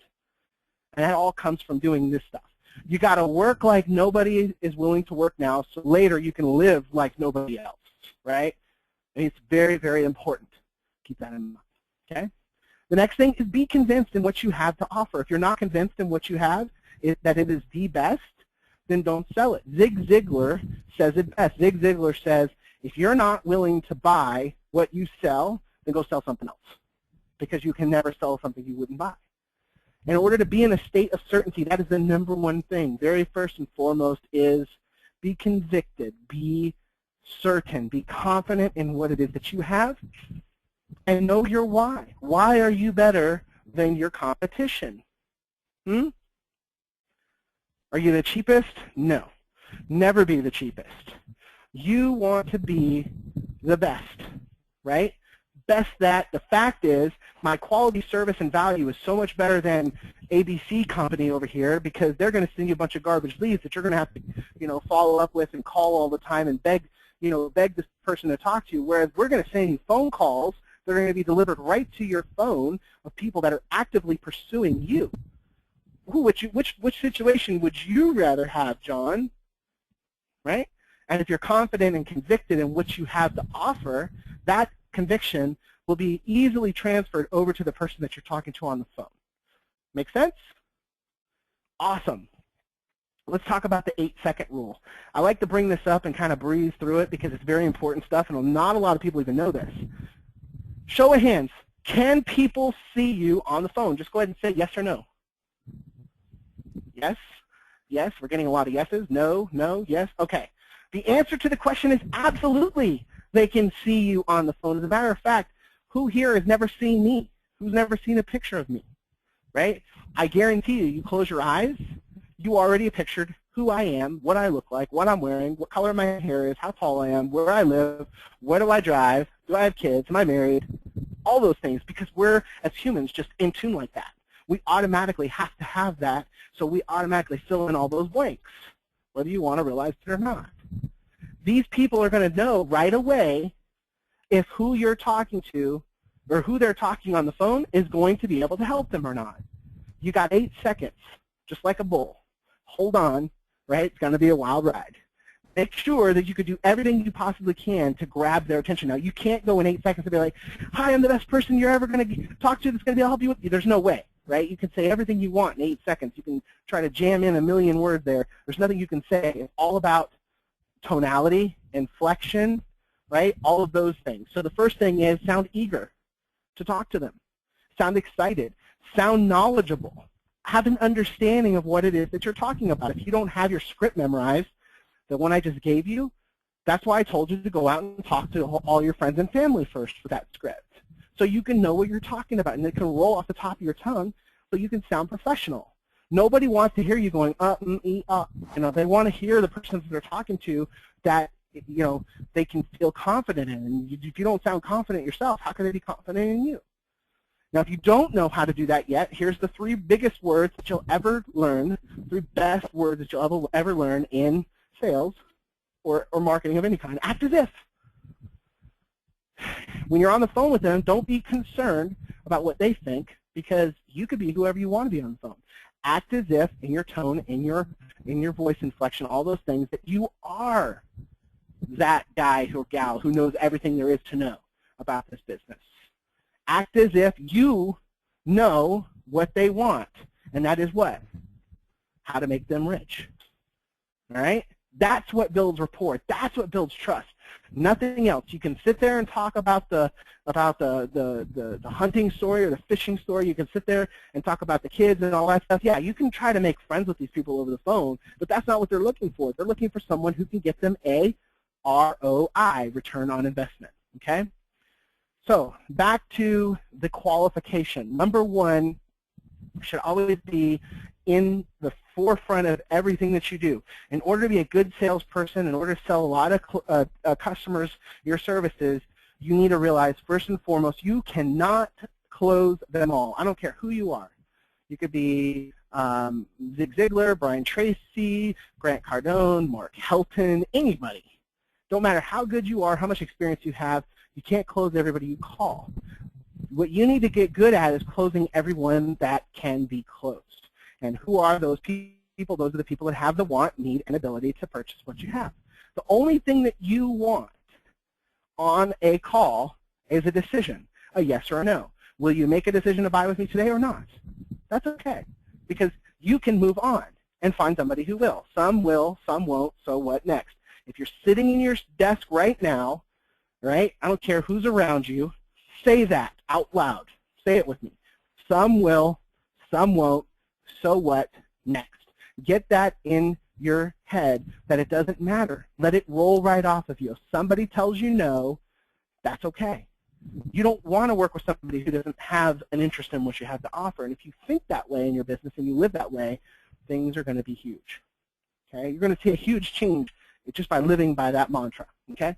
And that all comes from doing this stuff. You got to work like nobody is willing to work now, so later you can live like nobody else, right? And it's very, very important. Keep that in mind, okay? The next thing is be convinced in what you have to offer. If you're not convinced in what you have, that it is the best, then don't sell it. Zig Ziglar says it best. Zig Ziglar says, if you're not willing to buy what you sell, then go sell something else, because you can never sell something you wouldn't buy. In order to be in a state of certainty, that is the #1 thing. Very first and foremost is be convicted, be certain, be confident in what it is that you have, and know your why. Why are you better than your competition? Are you the cheapest? No. Never be the cheapest. You want to be the best, right? Best that. The fact is, my quality, service, and value is so much better than ABC company over here, because they're going to send you a bunch of garbage leads that you're going to have to, you know, follow up with and call all the time and beg this person to talk to you. Whereas we're going to send you phone calls that are going to be delivered right to your phone of people that are actively pursuing you. Which situation would you rather have, John? Right? And if you're confident and convicted in what you have to offer, that conviction will be easily transferred over to the person that you're talking to on the phone. Make sense? Awesome. Let's talk about the 8-second rule. I like to bring this up and kind of breeze through it because it's very important stuff, and not a lot of people even know this. Show of hands. Can people see you on the phone? Just go ahead and say yes or no. Yes? Yes? We're getting a lot of yeses. No? No? Yes? Okay. The answer to the question is absolutely they can see you on the phone. As a matter of fact, who here has never seen me? Who's never seen a picture of me? Right? I guarantee you, you close your eyes, you already pictured who I am, what I look like, what I'm wearing, what color my hair is, how tall I am, where I live, where do I drive, do I have kids, am I married, all those things, because we're, as humans, just in tune like that. We automatically have to have that, so we automatically fill in all those blanks, whether you want to realize it or not. These people are going to know right away if who you're talking to or who they're talking on the phone is going to be able to help them or not. You got 8 seconds, just like a bull. Hold on, right? It's going to be a wild ride. make sure that you could do everything you possibly can to grab their attention. Now, you can't go in 8 seconds and be like, hi, I'm the best person you're ever going to talk to that's going to be able to help you with you. There's no way, right? You can say everything you want in 8 seconds. You can try to jam in a million words there. There's nothing you can say. It's all about tonality, inflection, right? All of those things. So the first thing is sound eager to talk to them. Sound excited. Sound knowledgeable. Have an understanding of what it is that you're talking about. If you don't have your script memorized, the one I just gave you, that's why I told you to go out and talk to all your friends and family first for that script. So you can know what you're talking about, and it can roll off the top of your tongue so you can sound professional. Nobody wants to hear you going, You know, they want to hear the person that they're talking to that, you know, they can feel confident in. And if you don't sound confident yourself, how can they be confident in you? Now, if you don't know how to do that yet, here's the 3 biggest words that you'll ever learn, 3 best words that you'll ever learn in sales or marketing of any kind. Act as if. When you're on the phone with them, don't be concerned about what they think, because you could be whoever you want to be on the phone. Act as if, in your tone, in your voice inflection, all those things, that you are that guy or gal who knows everything there is to know about this business. Act as if you know what they want, and that is what? How to make them rich. All right? That's what builds rapport. That's what builds trust. Nothing else. You can sit there and talk about the hunting story or the fishing story. You can sit there and talk about the kids and all that stuff. Yeah, you can try to make friends with these people over the phone, but that's not what they're looking for. They're looking for someone who can get them a ROI, return on investment. Okay? So back to the qualification. Number 1 should always be in the forefront of everything that you do. In order to be a good salesperson, in order to sell a lot of customers your services, you need to realize, first and foremost, you cannot close them all. I don't care who you are. You could be Zig Ziglar, Brian Tracy, Grant Cardone, Mark Helton, anybody. Don't matter how good you are, how much experience you have, you can't close everybody you call. What you need to get good at is closing everyone that can be closed. And who are those people? Those are the people that have the want, need, and ability to purchase what you have. The only thing that you want on a call is a decision, a yes or a no. Will you make a decision to buy with me today or not? That's okay, because you can move on and find somebody who will. Some will, some won't, so what next? If you're sitting in your desk right now, right, I don't care who's around you, say that out loud. Say it with me. Some will, some won't, so what next? Get that in your head that it doesn't matter. Let it roll right off of you. If somebody tells you no, that's okay. You don't want to work with somebody who doesn't have an interest in what you have to offer. And if you think that way in your business and you live that way, things are going to be huge. Okay? You're going to see a huge change just by living by that mantra. Okay?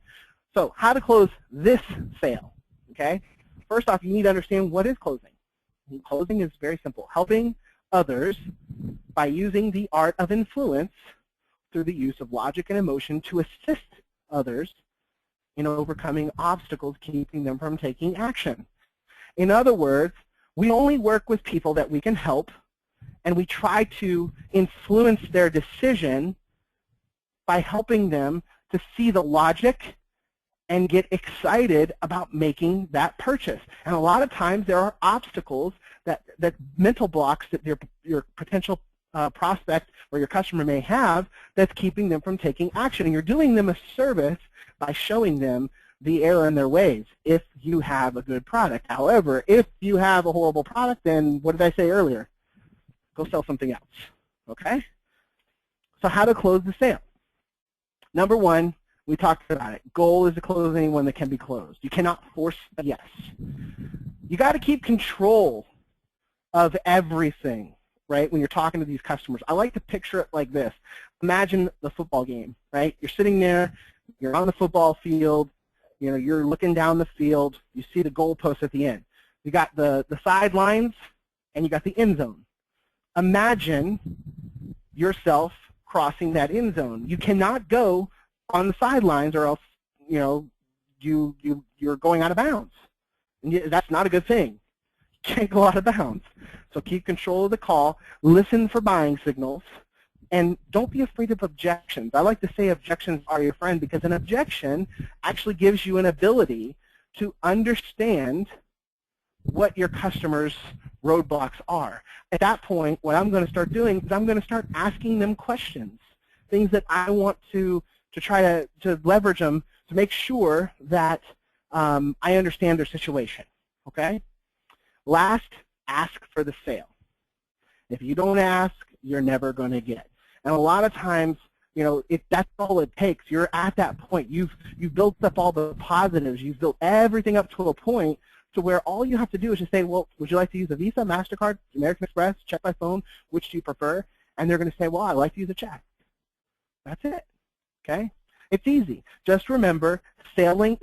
So how to close this sale? Okay? First off, you need to understand what is closing. And closing is very simple. Helping others by using the art of influence through the use of logic and emotion to assist others in overcoming obstacles keeping them from taking action. In other words, we only work with people that we can help, and we try to influence their decision by helping them to see the logic and get excited about making that purchase. And a lot of times there are obstacles, that mental blocks that your potential prospect or your customer may have that's keeping them from taking action. And you're doing them a service by showing them the error in their ways if you have a good product. However, if you have a horrible product, then what did I say earlier? Go sell something else. Okay? So how to close the sale? Number 1, we talked about it. Goal is to close anyone that can be closed. You cannot force a yes. You got to keep control of everything, right, when you're talking to these customers. I like to picture it like this. Imagine the football game, right? You're sitting there, you're on the football field, you know, you're looking down the field, you see the goalpost at the end. You got the sidelines, and you got the end zone. Imagine yourself crossing that end zone. You cannot go on the sidelines, or else, you know, you're going out of bounds. And that's not a good thing. You can't go out of bounds. So keep control of the call. Listen for buying signals. And don't be afraid of objections. I like to say objections are your friend because an objection actually gives you an ability to understand what your customers' roadblocks are. At that point, what I'm going to start doing is I'm going to start asking them questions, things that I want to try to leverage them to make sure that I understand their situation, okay? Last, ask for the sale. If you don't ask, you're never going to get. And a lot of times, you know, that's all it takes. You're at that point. You've built up all the positives. You've built everything up to a point to where all you have to do is just say, well, would you like to use a Visa, MasterCard, American Express, check by phone, which do you prefer? And they're going to say, well, I like to use a check. That's it, okay? It's easy. Just remember, selling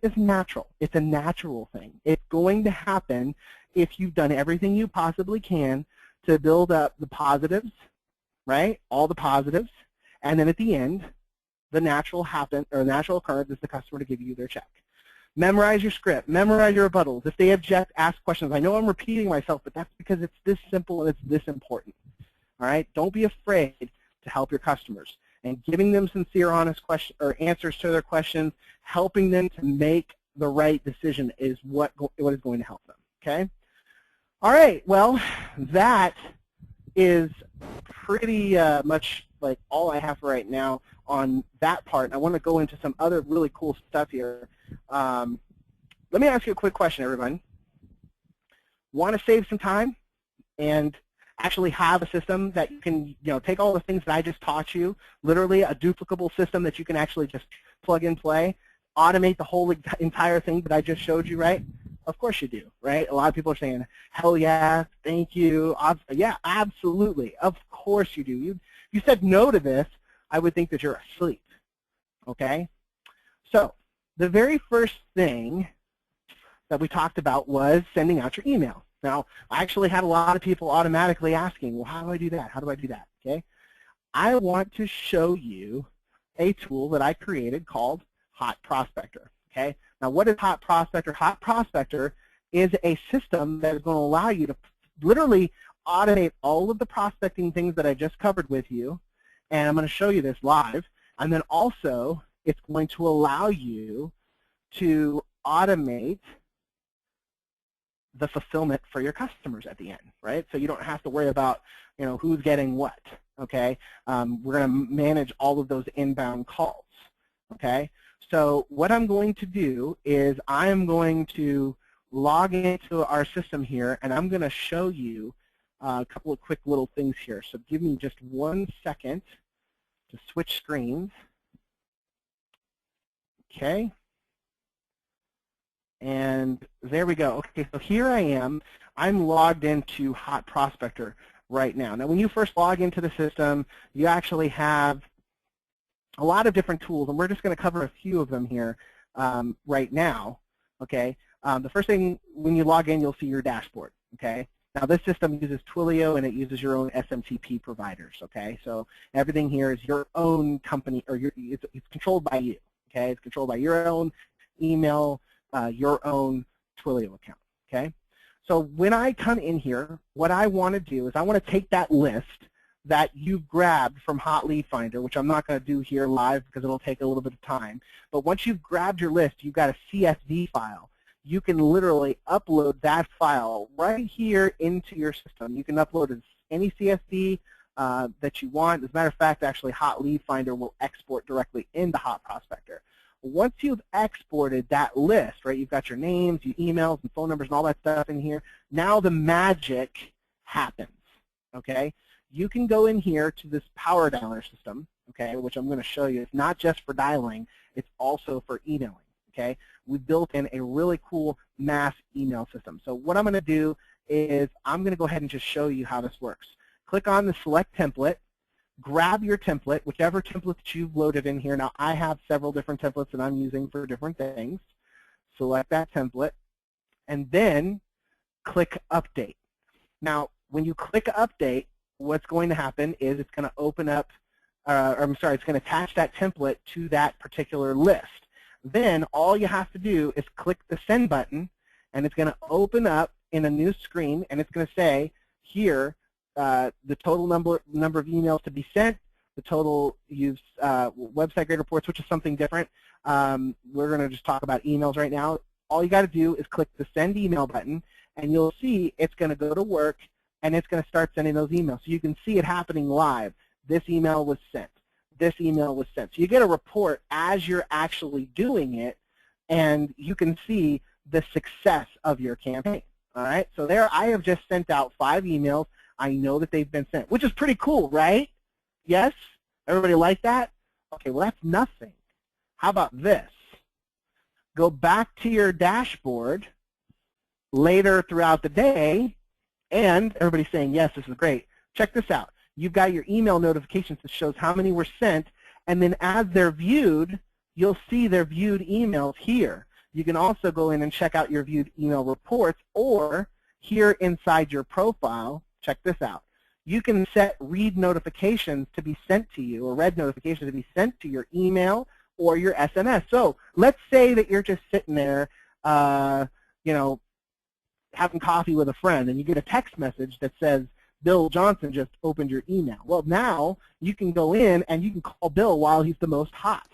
is natural. It's a natural thing. It's going to happen if you've done everything you possibly can to build up the positives, right? All the positives, and then at the end, the natural occurrence is the customer to give you their check. Memorize your script. Memorize your rebuttals. If they object, ask questions. I know I'm repeating myself, but that's because it's this simple and it's this important. All right? Don't be afraid to help your customers. And giving them sincere, honest questions or answers to their questions, helping them to make the right decision is what is going to help them. Okay? All right. Well, that is pretty much like all I have for right now on that part. I want to go into some other really cool stuff here. Let me ask you a quick question, everybody. Want to save some time and actually have a system that you can, take all the things that I just taught you, literally a duplicable system that you can actually just plug and play, automate the whole entire thing that I just showed you, right? Of course you do, right? A lot of people are saying, hell yeah, thank you. Yeah, absolutely. Of course you do. You said no to this, I would think that you're asleep, okay? So the very first thing that we talked about was sending out your email. Now, I actually had a lot of people automatically asking, well, how do I do that? How do I do that? Okay? I want to show you a tool that I created called Hot Prospector. Okay? Now, what is Hot Prospector? Hot Prospector is a system that is going to allow you to literally automate all of the prospecting things that I just covered with you, and I'm going to show you this live. And then also, it's going to allow you to automate the fulfillment for your customers at the end, right? So you don't have to worry about, who's getting what, okay? We're going to manage all of those inbound calls, okay? So what I'm going to do is I'm going to log into our system here, and I'm going to show you a couple of quick little things here. So give me just 1 second to switch screens, okay? And there we go. Okay, so here I am. I'm logged into Hot Prospector right now. Now, when you first log into the system, you actually have a lot of different tools, and we're just going to cover a few of them here right now. Okay. The first thing, when you log in, you'll see your dashboard. Okay. Now, this system uses Twilio, and it uses your own SMTP providers. Okay. So everything here is your own company, or it's controlled by you. Okay. It's controlled by your own email, your own Twilio account, okay? So when I come in here, what I want to do is I want to take that list that you've grabbed from Hot Lead Finder, which I'm not going to do here live because it'll take a little bit of time, but once you've grabbed your list, you've got a CSV file. You can literally upload that file right here into your system. You can upload any CSV that you want. As a matter of fact, actually, Hot Lead Finder will export directly into Hot Prospector. Once you've exported that list, right, you've got your names, your emails, and phone numbers, and all that stuff in here, now the magic happens, okay? You can go in here to this power dialer system, okay, which I'm going to show you. It's not just for dialing, it's also for emailing, okay? We built in a really cool mass email system. So what I'm going to do is I'm going to go ahead and just show you how this works. Click on the select template. Grab your template, whichever template that you've loaded in here. Now, I have several different templates that I'm using for different things. Select that template, and then click Update. Now, when you click Update, what's going to happen is it's going to open up, it's going to attach that template to that particular list. Then all you have to do is click the Send button, and it's going to open up in a new screen, and it's going to say, here, the total number of emails to be sent, the total used website grade reports, which is something different. We're going to just talk about emails right now. All you got to do is click the send email button, and you'll see it's going to go to work, and it's going to start sending those emails. So you can see it happening live. This email was sent. This email was sent. So you get a report as you're actually doing it, and you can see the success of your campaign. All right, so there I have just sent out 5 emails. I know that they've been sent, which is pretty cool, right? Yes? Everybody like that? Okay, well, that's nothing. How about this? Go back to your dashboard later throughout the day, and everybody's saying, yes, this is great. Check this out. You've got your email notifications that shows how many were sent, and then as they're viewed, you'll see their viewed emails here. You can also go in and check out your viewed email reports, or here inside your profile, check this out. You can set read notifications to be sent to you, or read notifications to be sent to your email or your SMS. So let's say that you're just sitting there, you know, having coffee with a friend, and you get a text message that says, Bill Johnson just opened your email. Well, now you can go in and you can call Bill while he's the most hot,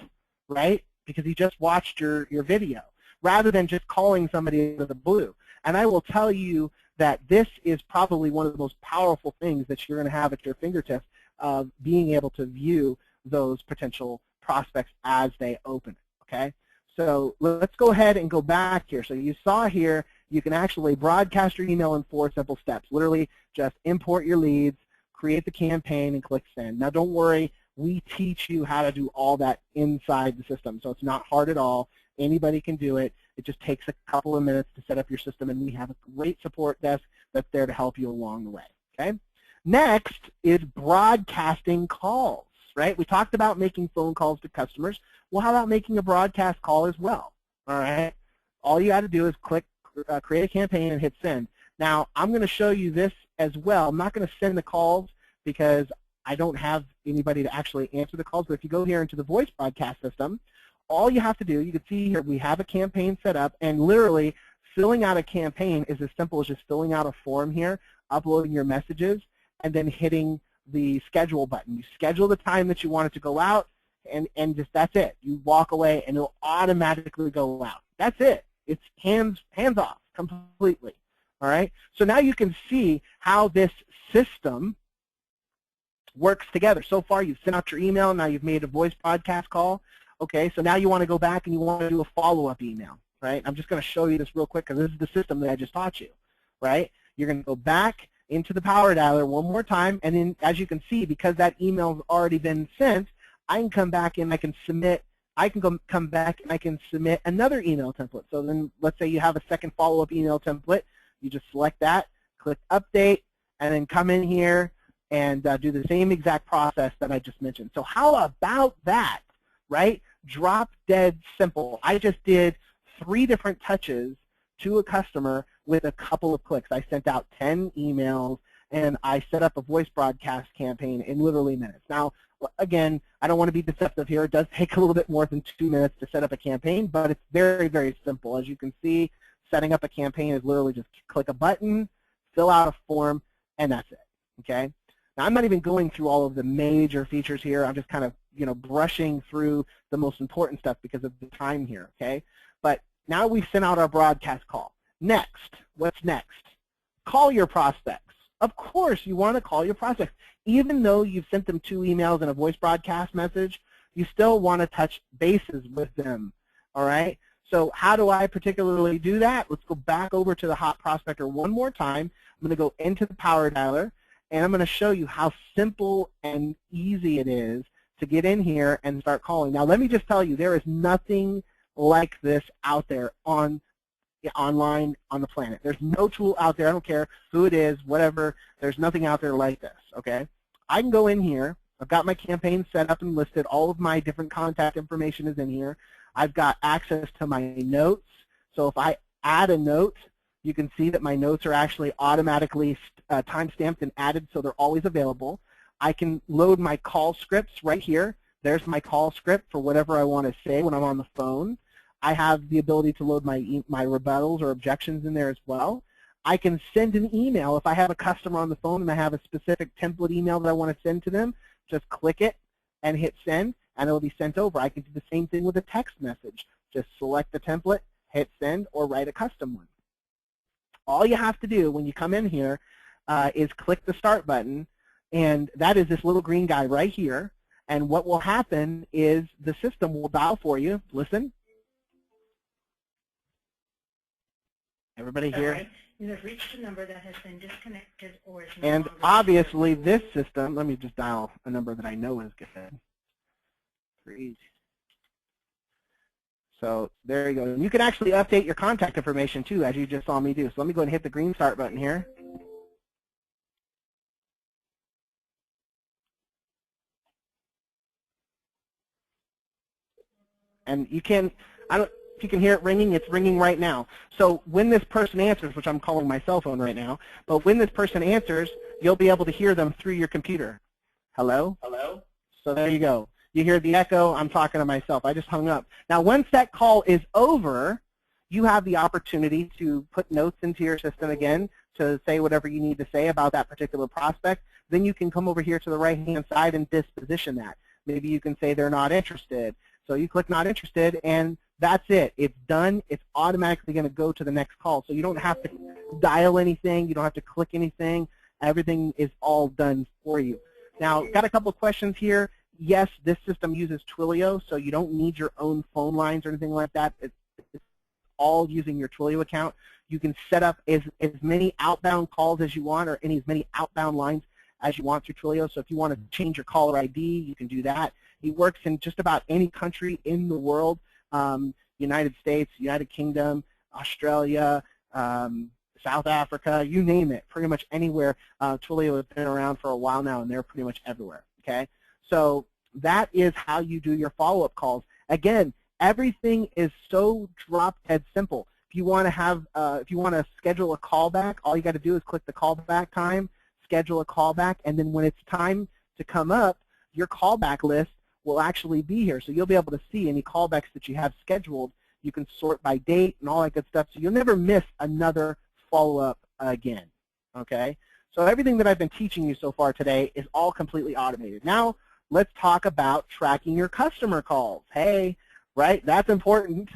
right? Because he just watched your video, rather than just calling somebody out of the blue. And I will tell you that this is probably one of the most powerful things that you're going to have at your fingertips of being able to view those potential prospects as they open it, okay? So let's go ahead and go back here. So you saw here you can actually broadcast your email in 4 simple steps. Literally just import your leads, create the campaign, and click send. Now don't worry, we teach you how to do all that inside the system, so it's not hard at all. Anybody can do it. It just takes a couple of minutes to set up your system, and we have a great support desk that's there to help you along the way, okay? Next is broadcasting calls, right? We talked about making phone calls to customers. Well, how about making a broadcast call as well, all right? All you got to do is click create a campaign and hit send. Now, I'm going to show you this as well. I'm not going to send the calls because I don't have anybody to actually answer the calls, but if you go here into the voice broadcast system, all you have to do, you can see here we have a campaign set up, and literally filling out a campaign is as simple as just filling out a form here, uploading your messages, and then hitting the schedule button. You schedule the time that you want it to go out, and just that's it. You walk away, and it'll automatically go out. That's it. It's hands off completely. All right. So now you can see how this system works together. So far, you've sent out your email. Now you've made a voice broadcast call. Okay. So now you want to go back and you want to do a follow-up email. Right. I'm just going to show you this real quick because this is the system that I just taught you. Right. You're going to go back into the power dialer one more time, and then as you can see, because that email's already been sent, I can come back and I can submit. I can come back and I can submit another email template. So then let's say you have a second follow-up email template. You just select that, click update, and then come in here and do the same exact process that I just mentioned. So how about that, right? Drop dead simple. I just did 3 different touches to a customer with a couple of clicks. I sent out 10 emails, and I set up a voice broadcast campaign in literally minutes. Now, again, I don't want to be deceptive here. It does take a little bit more than 2 minutes to set up a campaign, but it's very, very simple. As you can see, setting up a campaign is literally just click a button, fill out a form, and that's it, okay? Now, I'm not even going through all of the major features here. I'm just kind of, you know, brushing through the most important stuff because of the time here, okay? But now we've sent out our broadcast call. Next, what's next? Call your prospects. Of course, you want to call your prospects. Even though you've sent them 2 emails and a voice broadcast message, you still want to touch bases with them, all right? So how do I particularly do that? Let's go back over to the Hot Prospector one more time. I'm going to go into the Power Dialer, and I'm going to show you how simple and easy it is to get in here and start calling. Now, let me just tell you, there is nothing like this out there online on the planet. There's no tool out there. I don't care who it is, whatever. There's nothing out there like this, okay? I can go in here. I've got my campaign set up and listed. All of my different contact information is in here. I've got access to my notes. So if I add a note, you can see that my notes are actually automatically time-stamped and added, so they're always available. I can load my call scripts right here. There's my call script for whatever I want to say when I'm on the phone. I have the ability to load my rebuttals or objections in there as well. I can send an email. If I have a customer on the phone and I have a specific template email that I want to send to them, just click it and hit send, and it'll be sent over. I can do the same thing with a text message. Just select the template, hit send, or write a custom one. All you have to do when you come in here is click the start button, and that is this little green guy right here. And what will happen is the system will dial for you. Listen. Everybody here? Right. You have reached a number that has been disconnected or is no And longer obviously this system, let me just dial a number that I know is good. 3. So there you go. And you can actually update your contact information too, as you just saw me do. So let me go ahead and hit the green start button here. And you can, if you can hear it ringing, it's ringing right now. So when this person answers, which I'm calling my cell phone right now, but when this person answers, you'll be able to hear them through your computer. Hello? Hello? So there you go. You hear the echo, I'm talking to myself. I just hung up. Now once that call is over, you have the opportunity to put notes into your system again to say whatever you need to say about that particular prospect. Then you can come over here to the right-hand side and disposition that. Maybe you can say they're not interested. So you click not interested, and that's it. It's done. It's automatically going to go to the next call. So you don't have to dial anything. You don't have to click anything. Everything is all done for you. Now, got a couple of questions here. Yes, this system uses Twilio, so you don't need your own phone lines or anything like that. It's all using your Twilio account. You can set up as many outbound calls as you want, or as many outbound lines as you want through Twilio. So if you want to change your caller ID, you can do that. He works in just about any country in the world, United States, United Kingdom, Australia, South Africa, you name it, pretty much anywhere. Twilio has been around for a while now, and they're pretty much everywhere, okay? So that is how you do your follow-up calls. Again, everything is so drop-dead simple. If you want to have, if you want to schedule a callback, all you got to do is click the callback time, schedule a callback, and then when it's time to come up, your callback list will actually be here. So you'll be able to see any callbacks that you have scheduled. You can sort by date and all that good stuff, so you'll never miss another follow-up again, okay? So everything that I've been teaching you so far today is all completely automated. Now, let's talk about tracking your customer calls. Hey, right, that's important.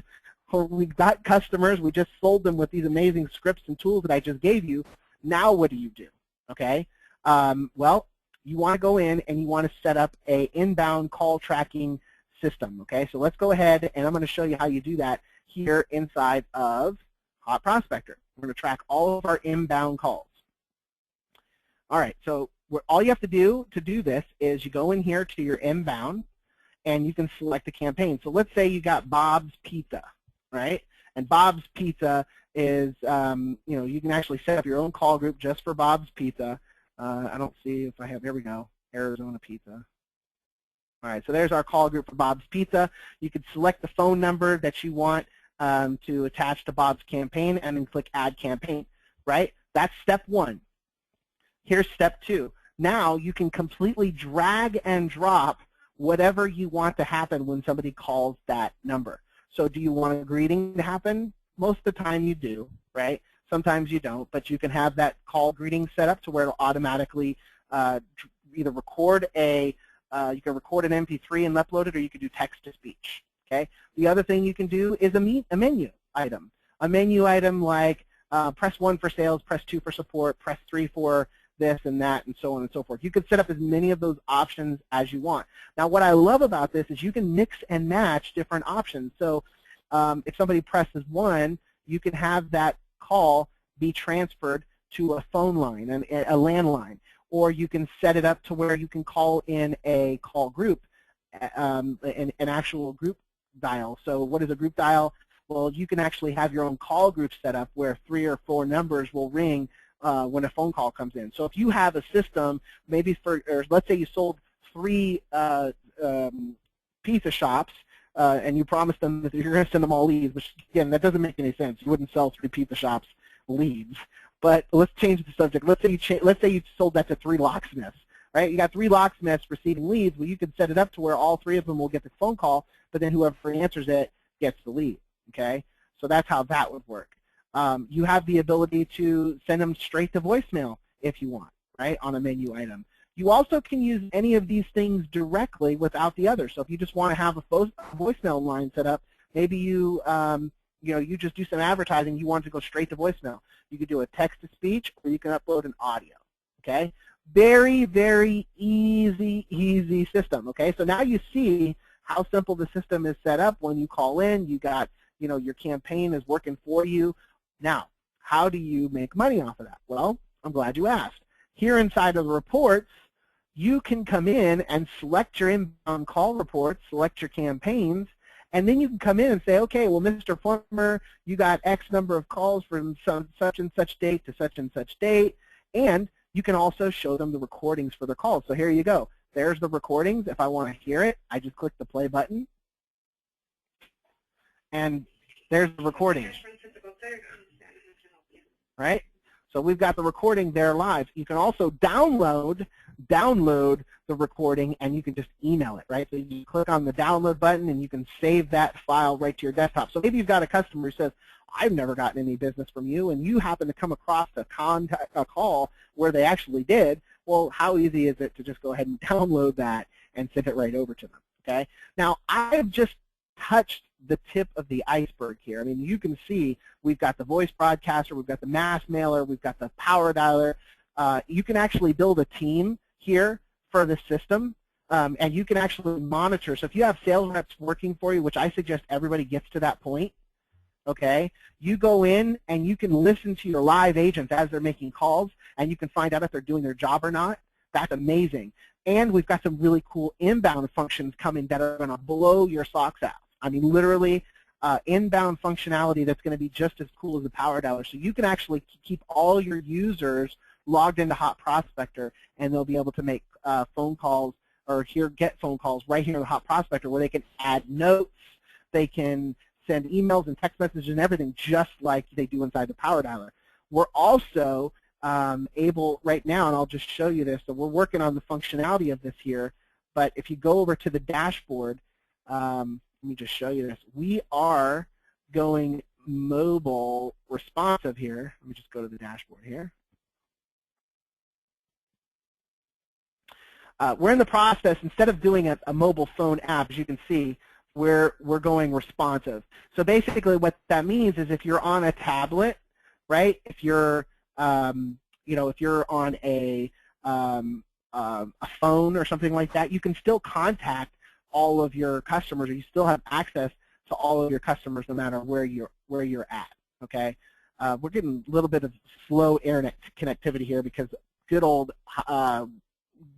We've got customers. We just sold them with these amazing scripts and tools that I just gave you. Now what do you do, okay? Well, you want to go in and you want to set up a inbound call tracking system, okay? So let's go ahead, and I'm going to show you how you do that here inside of Hot Prospector. We're going to track all of our inbound calls. All right, so all you have to do this is you go in here to your inbound, and you can select a campaign. So let's say you got Bob's Pizza, right? And Bob's Pizza is, you know, you can actually set up your own call group just for Bob's Pizza. I don't see if I have, here we go, Arizona Pizza. All right, so there's our call group for Bob's Pizza. You could select the phone number that you want to attach to Bob's campaign and then click Add Campaign, right? That's step one. Here's step two. Now you can completely drag and drop whatever you want to happen when somebody calls that number. So do you want a greeting to happen? Most of the time you do, right? Sometimes you don't, but you can have that call greeting set up to where it'll automatically either record you can record an MP3 and upload it, or you can do text-to-speech, okay? The other thing you can do is a menu item. A menu item like press 1 for sales, press 2 for support, press 3 for this and that, and so on and so forth. You can set up as many of those options as you want. Now, what I love about this is you can mix and match different options. So if somebody presses 1, you can have that call be transferred to a phone line, a landline, or you can set it up to where you can call in a call group, an actual group dial. So what is a group dial? Well, you can actually have your own call group set up where 3 or 4 numbers will ring when a phone call comes in. So if you have a system, maybe for, or let's say you sold 3 pizza shops, and you promised them that you're going to send them all leads, which again, that doesn't make any sense. You wouldn't sell 3 pizza shops leads. But let's change the subject. Let's say you sold that to 3 locksmiths, right? You got 3 locksmiths receiving leads. Well, you could set it up to where all 3 of them will get the phone call, but then whoever answers it gets the lead. Okay, so that's how that would work. You have the ability to send them straight to voicemail if you want, right, on a menu item. You also can use any of these things directly without the other. So if you just want to have a voicemail line set up, maybe you you just do some advertising, you want to go straight to voicemail. You could do a text-to-speech, or you can upload an audio, okay? Very, very easy system, okay? So now you see how simple the system is set up. When you call in, you got, your campaign is working for you. Now, how do you make money off of that? Well, I'm glad you asked. Here inside of the reports, you can come in and select your inbound call reports, select your campaigns, and then you can come in and say, okay, well, Mr. Plummer, you got X number of calls from such and such date to such and such date, and you can also show them the recordings for their calls. So here you go. There's the recordings. If I want to hear it, I just click the play button, and there's the recording. Right? So we've got the recording there live. You can also download the recording, and you can just email it, right? So you click on the download button, and you can save that file right to your desktop. So maybe you've got a customer who says, I've never gotten any business from you, and you happen to come across a call where they actually did. Well, how easy is it to just go ahead and download that and send it right over to them, okay? Now, I've just touched the tip of the iceberg here. I mean, you can see we've got the voice broadcaster, we've got the mass mailer, we've got the power dialer. You can actually build a team here for the system, and you can actually monitor. So if you have sales reps working for you, which I suggest everybody gets to that point, okay, you go in and you can listen to your live agents as they're making calls, and you can find out if they're doing their job or not. That's amazing. And we've got some really cool inbound functions coming that are going to blow your socks out. I mean, literally inbound functionality that's going to be just as cool as the power dialer. So you can actually keep all your users logged into Hot Prospector, and they'll be able to make phone calls or get phone calls right here in the Hot Prospector, where they can add notes, they can send emails and text messages and everything just like they do inside the power dialer. We're also able right now, and I'll just show you this, so we're working on the functionality of this here, but if you go over to the dashboard, let me just show you this. We are going mobile responsive here. Let me just go to the dashboard here. We're in the process, instead of doing a mobile phone app, as you can see, we're going responsive. So basically what that means is if you're on a tablet, right, if you're if you're on a phone or something like that, you can still contact all of your customers, or you still have access to all of your customers no matter where you're at, okay? We're getting a little bit of slow internet connectivity here because good old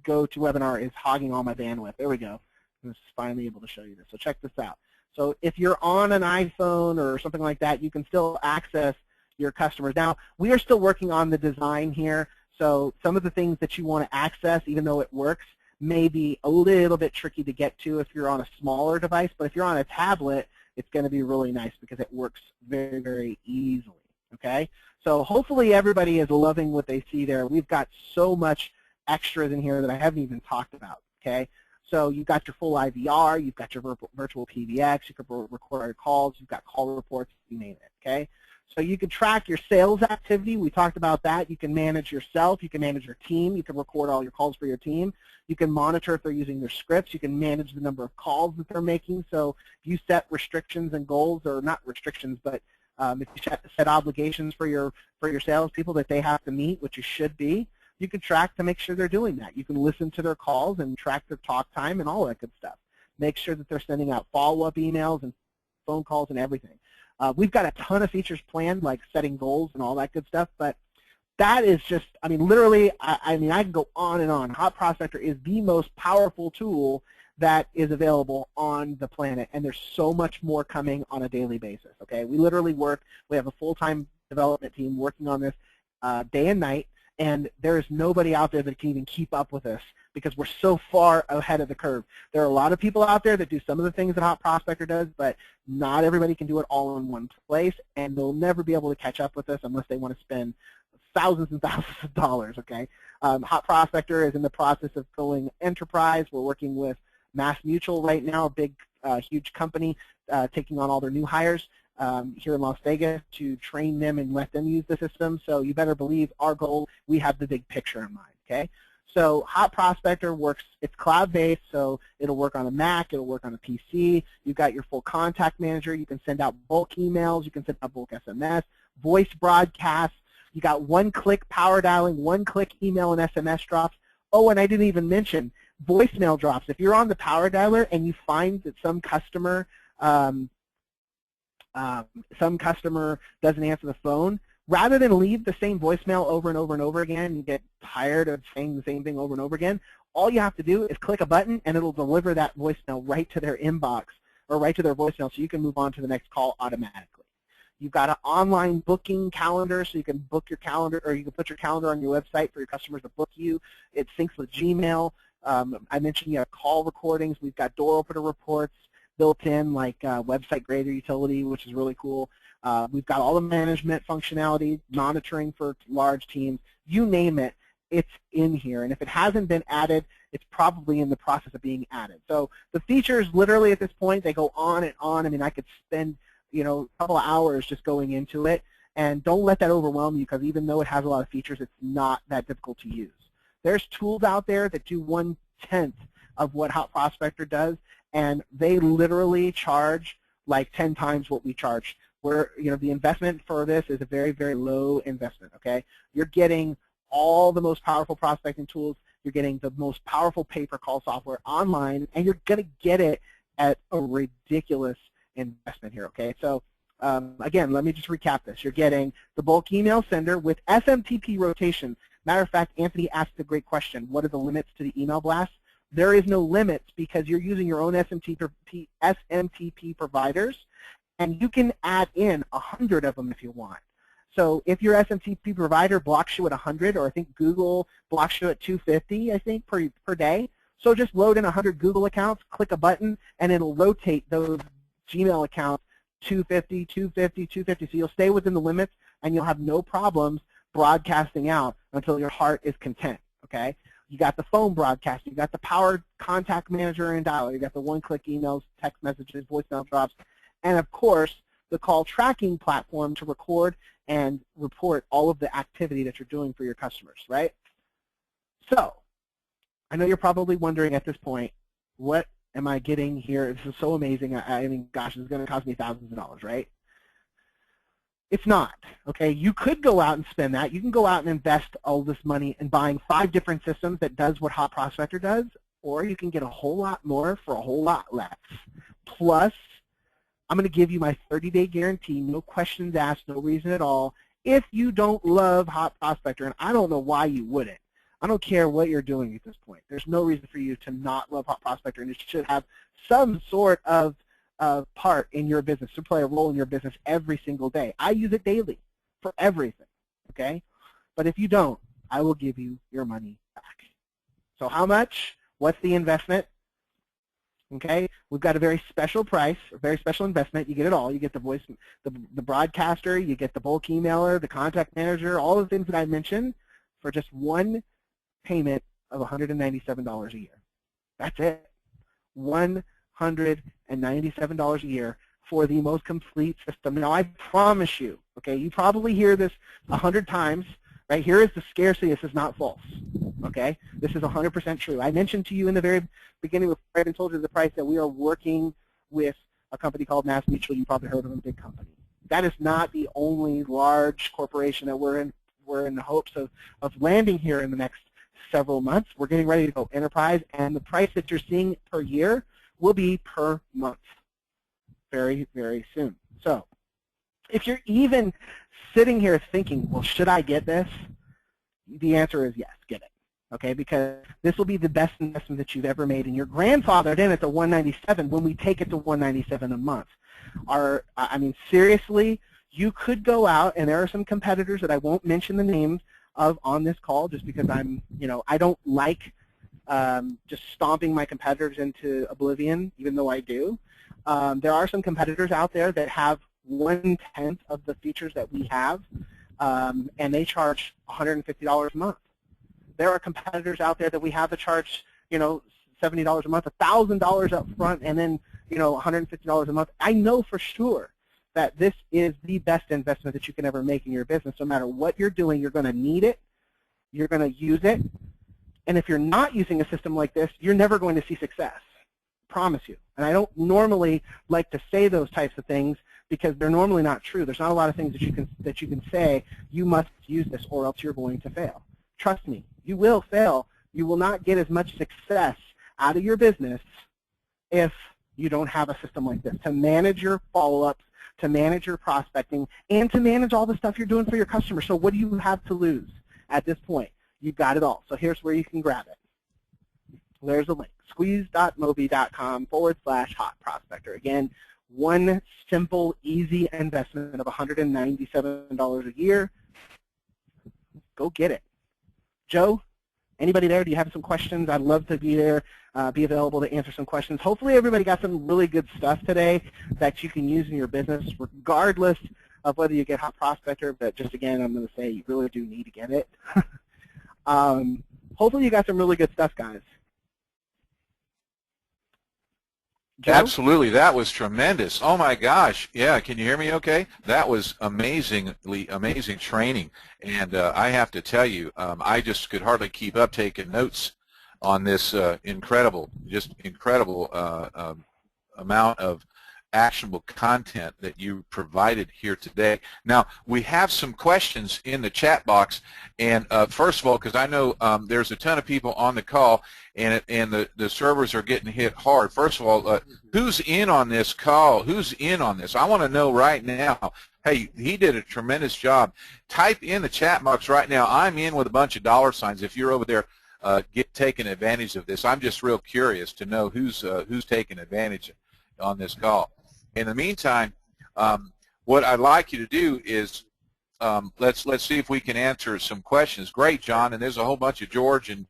GoToWebinar is hogging all my bandwidth. There we go. I'm finally able to show you this. So check this out. So if you're on an iPhone or something like that, you can still access your customers. Now, we are still working on the design here, so some of the things that you want to access, even though it works, may be a little bit tricky to get to if you're on a smaller device, but if you're on a tablet, it's going to be really nice because it works very, very easily, okay? So hopefully everybody is loving what they see there. We've got so much extras in here that I haven't even talked about, okay? So you've got your full IVR, you've got your virtual PBX, you can record your calls, you've got call reports, you name it, okay? So you can track your sales activity. We talked about that. You can manage yourself. You can manage your team. You can record all your calls for your team. You can monitor if they're using their scripts. You can manage the number of calls that they're making. So if you set restrictions and goals, or not restrictions, but if you set obligations for your salespeople that they have to meet, which you should be, you can track to make sure they're doing that. You can listen to their calls and track their talk time and all that good stuff. Make sure that they're sending out follow-up emails and phone calls and everything. We've got a ton of features planned, like setting goals and all that good stuff, but that is just, I mean, literally, I can go on and on. Hot Prospector is the most powerful tool that is available on the planet, and there's so much more coming on a daily basis, okay? We literally we have a full-time development team working on this day and night, and there is nobody out there that can even keep up with us because we're so far ahead of the curve. There are a lot of people out there that do some of the things that Hot Prospector does, but not everybody can do it all in one place, and they'll never be able to catch up with us unless they want to spend thousands and thousands of dollars, okay? Hot Prospector is in the process of going enterprise. We're working with Mass Mutual right now, a big, huge company, taking on all their new hires. here in Las Vegas to train them and let them use the system. So you better believe our goal, we have the big picture in mind, okay? So Hot Prospector works, it's cloud-based, so it'll work on a Mac, it'll work on a PC. You've got your full contact manager. You can send out bulk emails. You can send out bulk SMS, voice broadcasts. You got one-click power dialing, one-click email and SMS drops. Oh, and I didn't even mention voicemail drops. If you're on the power dialer and you find that some customer doesn't answer the phone, rather than leave the same voicemail over and over and over again, you get tired of saying the same thing over and over again, all you have to do is click a button and it'll deliver that voicemail right to their inbox or right to their voicemail so you can move on to the next call automatically. You've got an online booking calendar, so you can book your calendar, or you can put your calendar on your website for your customers to book you. It syncs with Gmail. I mentioned you have call recordings. We've got door opener reports built in, like website grader utility, which is really cool. We've got all the management functionality, monitoring for large teams. You name it, it's in here. And if it hasn't been added, it's probably in the process of being added. So the features, literally at this point, they go on and on. I mean, I could spend a couple of hours just going into it, and don't let that overwhelm you, because even though it has a lot of features, it's not that difficult to use. There's tools out there that do 1/10 of what Hot Prospector does, and they literally charge like 10 times what we charge. Where the investment for this is a very, very low investment. Okay, you're getting all the most powerful prospecting tools. You're getting the most powerful pay-per-call software online, and you're going to get it at a ridiculous investment here, okay? So again, let me just recap this. You're getting the bulk email sender with SMTP rotation. Matter of fact, Anthony asked a great question. What are the limits to the email blast? There is no limits, because you're using your own SMTP providers, and you can add in 100 of them if you want. So if your SMTP provider blocks you at 100, or I think Google blocks you at 250, I think, per day, so just load in 100 Google accounts, click a button, and it'll rotate those Gmail account 250, 250, 250. So you'll stay within the limits, and you'll have no problems broadcasting out until your heart is content, okay? You got the phone broadcast. You got the power contact manager and dialer. You got the one-click emails, text messages, voicemail drops, and of course, the call tracking platform to record and report all of the activity that you're doing for your customers, right? So I know you're probably wondering at this point, what am I getting here? This is so amazing. I mean, gosh, this is going to cost me thousands of dollars, right? It's not, okay? You could go out and spend that. You can go out and invest all this money in buying 5 different systems that does what Hot Prospector does, or you can get a whole lot more for a whole lot less. Plus, I'm going to give you my 30-day guarantee, no questions asked, no reason at all. If you don't love Hot Prospector, and I don't know why you wouldn't, I don't care what you're doing at this point. There's no reason for you to not love Hot Prospector, and it should have some sort of part in your business, to play a role in your business every single day. I use it daily for everything, okay? But if you don't, I will give you your money back. So how much? What's the investment? Okay, we've got a very special price, a very special investment. You get it all. You get the voice, the broadcaster, you get the bulk emailer, the contact manager, all the things that I mentioned for just one payment of $197 a year. That's it. $197 a year for the most complete system. Now, I promise you, okay, you probably hear this 100 times, right? Here is the scarcity. This is not false, okay? This is 100% true. I mentioned to you in the very beginning before I even told you the price that we are working with a company called Mass Mutual. You probably heard of them, a big company. That is not the only large corporation that we're in. We're in the hopes of landing here in the next several months. We're getting ready to go enterprise, and the price that you're seeing per year will be per month very, very soon. So if you're even sitting here thinking, well, should I get this? The answer is yes, get it. Okay, because this will be the best investment that you've ever made, and you're grandfathered in at the $197 when we take it to $197 a month. I mean, seriously, you could go out, and there are some competitors that I won't mention the names of on this call, just because I don't like just stomping my competitors into oblivion, even though I do. There are some competitors out there that have 1/10 of the features that we have, and they charge $150 a month. There are competitors out there that we have that charge, $70 a month, $1,000 up front, and then, $150 a month. I know for sure that this is the best investment that you can ever make in your business. No matter what you're doing, you're going to need it, you're going to use it, and if you're not using a system like this, you're never going to see success. Promise you. And I don't normally like to say those types of things because they're normally not true. There's not a lot of things that you can say, you must use this or else you're going to fail. Trust me, you will fail. You will not get as much success out of your business if you don't have a system like this to manage your follow-ups, to manage your prospecting, and to manage all the stuff you're doing for your customers. So what do you have to lose at this point? You've got it all. So here's where you can grab it. There's a link, squeeze.mobi.com/hot prospector. Again, one simple, easy investment of $197 a year. Go get it. Joe, anybody there? Do you have some questions? I'd love to be there, be available to answer some questions. Hopefully everybody got some really good stuff today that you can use in your business regardless of whether you get Hot Prospector, but just again, I'm going to say you really do need to get it. Hopefully you got some really good stuff, guys. Joe? Absolutely, that was tremendous. Oh my gosh, yeah, can you hear me okay? That was amazing training, and I have to tell you, I just could hardly keep up taking notes on this incredible amount of actionable content that you provided here today. Now, we have some questions in the chat box, and first of all, because I know there's a ton of people on the call, and the servers are getting hit hard. First of all, who's in on this call? Who's in on this? I want to know right now. Hey, he did a tremendous job. Type in the chat box right now, I'm in, with a bunch of dollar signs. If you're over there taking advantage of this, I'm just real curious to know who's taking advantage on this call. In the meantime, what I'd like you to do is let's see if we can answer some questions. Great, John, and there's a whole bunch of George and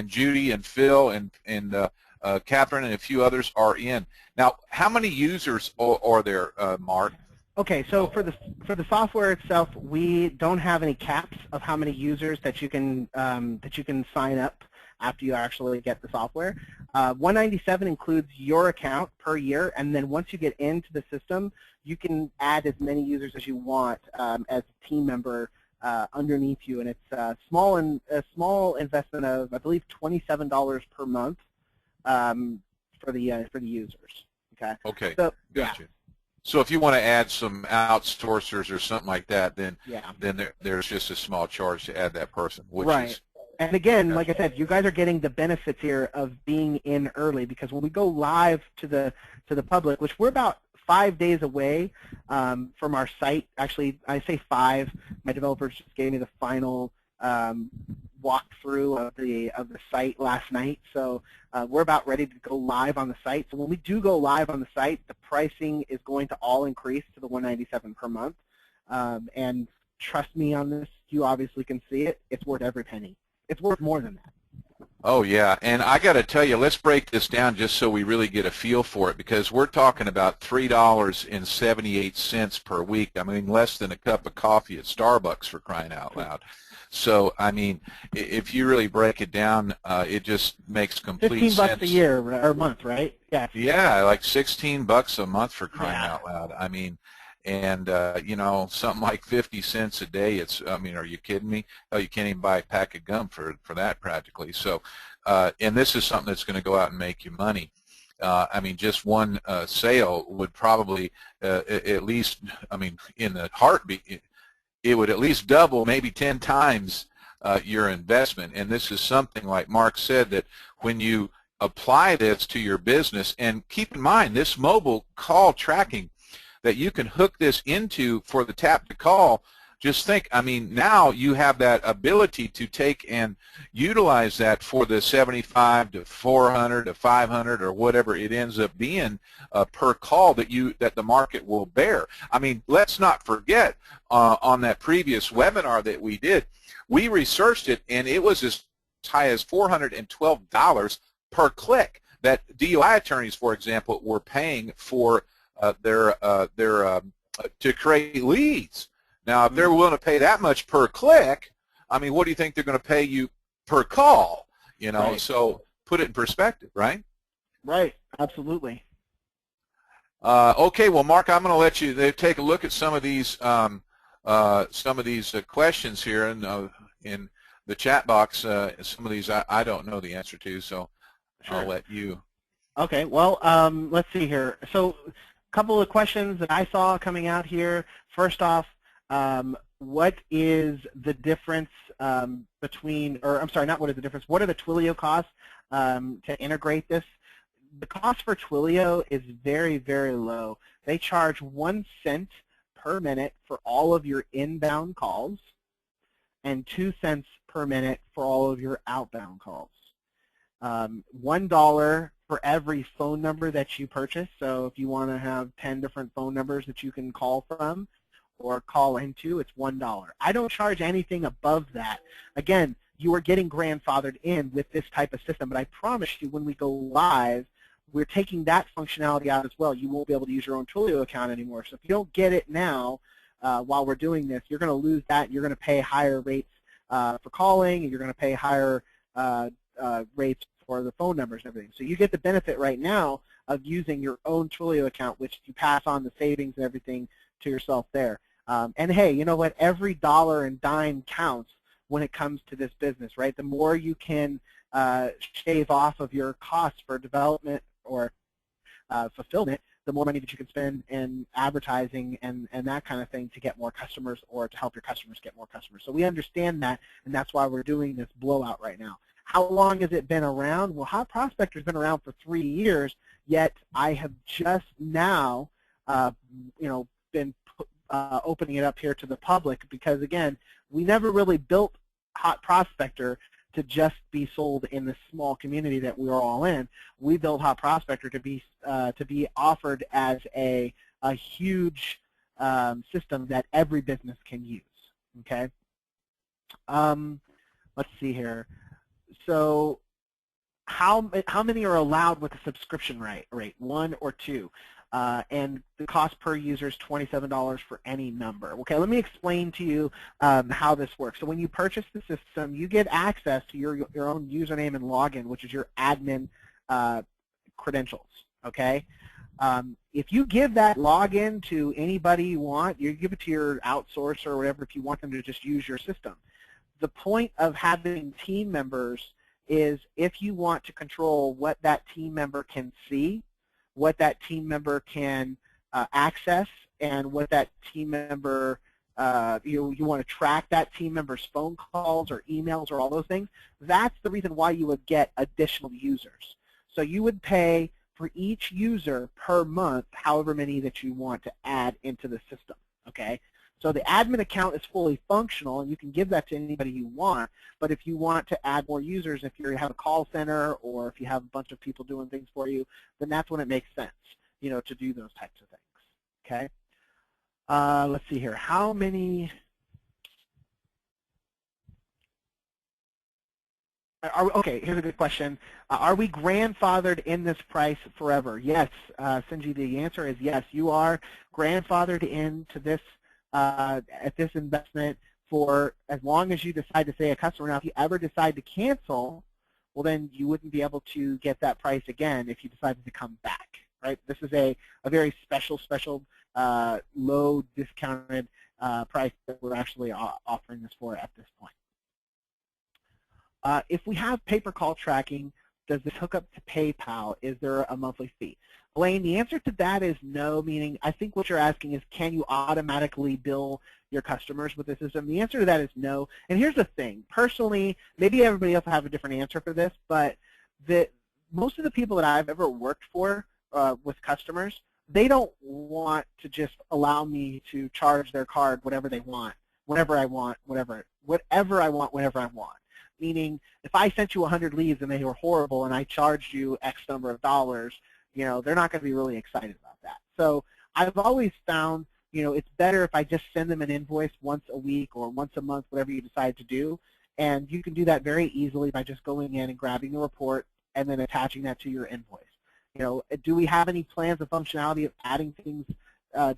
Judy and Phil and Catherine and a few others are in. Now, how many users are there, Mark? Okay, so for the software itself, we don't have any caps of how many users that you can sign up after you actually get the software. 197 includes your account per year, and then once you get into the system, you can add as many users as you want as a team member underneath you, and it's a small investment of, I believe, $27 per month for the users. Okay. Okay. So, gotcha. Yeah. So if you want to add some outsourcers or something like that, then yeah. there's just a small charge to add that person, which right. is. And again, like I said, you guys are getting the benefits here of being in early, because when we go live to the public, which we're about 5 days away from our site. Actually, I say 5. My developers just gave me the final walkthrough of the site last night, so we're about ready to go live on the site. So when we do go live on the site, the pricing is going to all increase to the $197 per month. And trust me on this, you obviously can see it. It's worth every penny. It's worth more than that. Oh, yeah, and I got to tell you, let's break this down just so we really get a feel for it, because we're talking about $3.78 per week. I mean, less than a cup of coffee at Starbucks, for crying out loud. So, I mean, if you really break it down, it just makes complete sense. $15 a year or a month, right? Yeah. Yeah, like $16 a month, for crying out loud. I mean, and you know, something like 50 cents a day. It's, I mean, are you kidding me? Oh, you can't even buy a pack of gum for that practically. So, and this is something that's going to go out and make you money. I mean, just one sale would probably at least, I mean, in the heartbeat, it would at least double, maybe 10 times your investment. And this is something, like Mark said, that when you apply this to your business, and keep in mind, this mobile call tracking that you can hook this into for the tap to call, just think, I mean, now you have that ability to take and utilize that for the 75 to 400 to 500 or whatever it ends up being per call that the market will bear. I mean, let's not forget on that previous webinar that we did, we researched it, and it was as high as $412 per click that DUI attorneys, for example, were paying for to create leads. Now, if they're willing to pay that much per click, I mean, what do you think they're going to pay you per call? You know, right. So put it in perspective, right? Right, absolutely. Okay, well, Mark, I'm going to let you take a look at some of these questions here in the chat box. Some of these I don't know the answer to, so I'll Sure. let you. Okay, well, let's see here. So a couple of questions that I saw coming out here. First off, what is the difference between, or I'm sorry, not what is the difference, what are the Twilio costs to integrate this? The cost for Twilio is very, very low. They charge 1 cent per minute for all of your inbound calls and 2 cents per minute for all of your outbound calls. $1 for every phone number that you purchase. So if you want to have 10 different phone numbers that you can call from or call into, it's $1. I don't charge anything above that. Again, you are getting grandfathered in with this type of system, but I promise you when we go live, we're taking that functionality out as well. You won't be able to use your own Twilio account anymore. So if you don't get it now while we're doing this, you're going to lose that. You're going to pay higher rates for calling, and you're going to pay higher rates for the phone numbers and everything. So you get the benefit right now of using your own Twilio account, which you pass on the savings and everything to yourself there. And hey, you know what? Every dollar and dime counts when it comes to this business, right? The more you can shave off of your costs for development or fulfillment, the more money that you can spend in advertising and that kind of thing to get more customers or to help your customers get more customers. So we understand that, and that's why we're doing this blowout right now. How long has it been around? Well, Hot Prospector's been around for 3 years, yet I have just now, been opening it up here to the public because, again, we never really built Hot Prospector to just be sold in the small community that we are all in. We built Hot Prospector to be offered as a huge system that every business can use. Okay. Let's see here. So, how many are allowed with a subscription rate? 1 or 2? And the cost per user is $27 for any number. Okay, let me explain to you how this works. So when you purchase the system, you get access to your own username and login, which is your admin credentials. Okay, if you give that login to anybody you want, you give it to your outsourcer or whatever if you want them to just use your system. The point of having team members is if you want to control what that team member can see, what that team member can access, and what that team member, you want to track that team member's phone calls or emails or all those things, that's the reason why you would get additional users. So you would pay for each user per month, however many that you want to add into the system, okay? So the admin account is fully functional, and you can give that to anybody you want. But if you want to add more users, if you have a call center or if you have a bunch of people doing things for you, then that's when it makes sense, to do those types of things. Okay. Let's see here. How many? Okay, here's a good question. Are we grandfathered in this price forever? Yes, Sinji, the answer is yes. You are grandfathered into this at this investment for as long as you decide to stay a customer. Now, if you ever decide to cancel, well, then you wouldn't be able to get that price again if you decided to come back, right? This is a very special, low discounted price that we're actually offering this for at this point. If we have pay-per-call tracking, does this hook up to PayPal? Is there a monthly fee? Blaine, the answer to that is no, meaning I think what you're asking is can you automatically bill your customers with the system? The answer to that is no. And here's the thing. Personally, maybe everybody else will have a different answer for this, but most of the people that I've ever worked for with customers, they don't want to just allow me to charge their card whatever they want, whenever I want, whatever I want, whenever I want. Meaning, if I sent you 100 leads and they were horrible and I charged you X number of dollars, they're not going to be really excited about that. So I've always found, it's better if I just send them an invoice once a week or once a month, whatever you decide to do. And you can do that very easily by just going in and grabbing the report and then attaching that to your invoice. Do we have any plans of functionality of adding things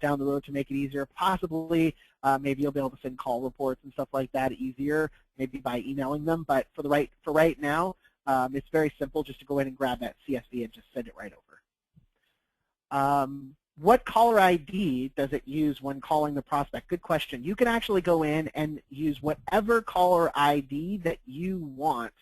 down the road to make it easier? Possibly. Maybe you'll be able to send call reports and stuff like that easier, maybe by emailing them. But for right now, it's very simple just to go ahead and grab that CSV and just send it right over. what caller ID does it use when calling the prospect? Good question. You can actually go in and use whatever caller ID that you want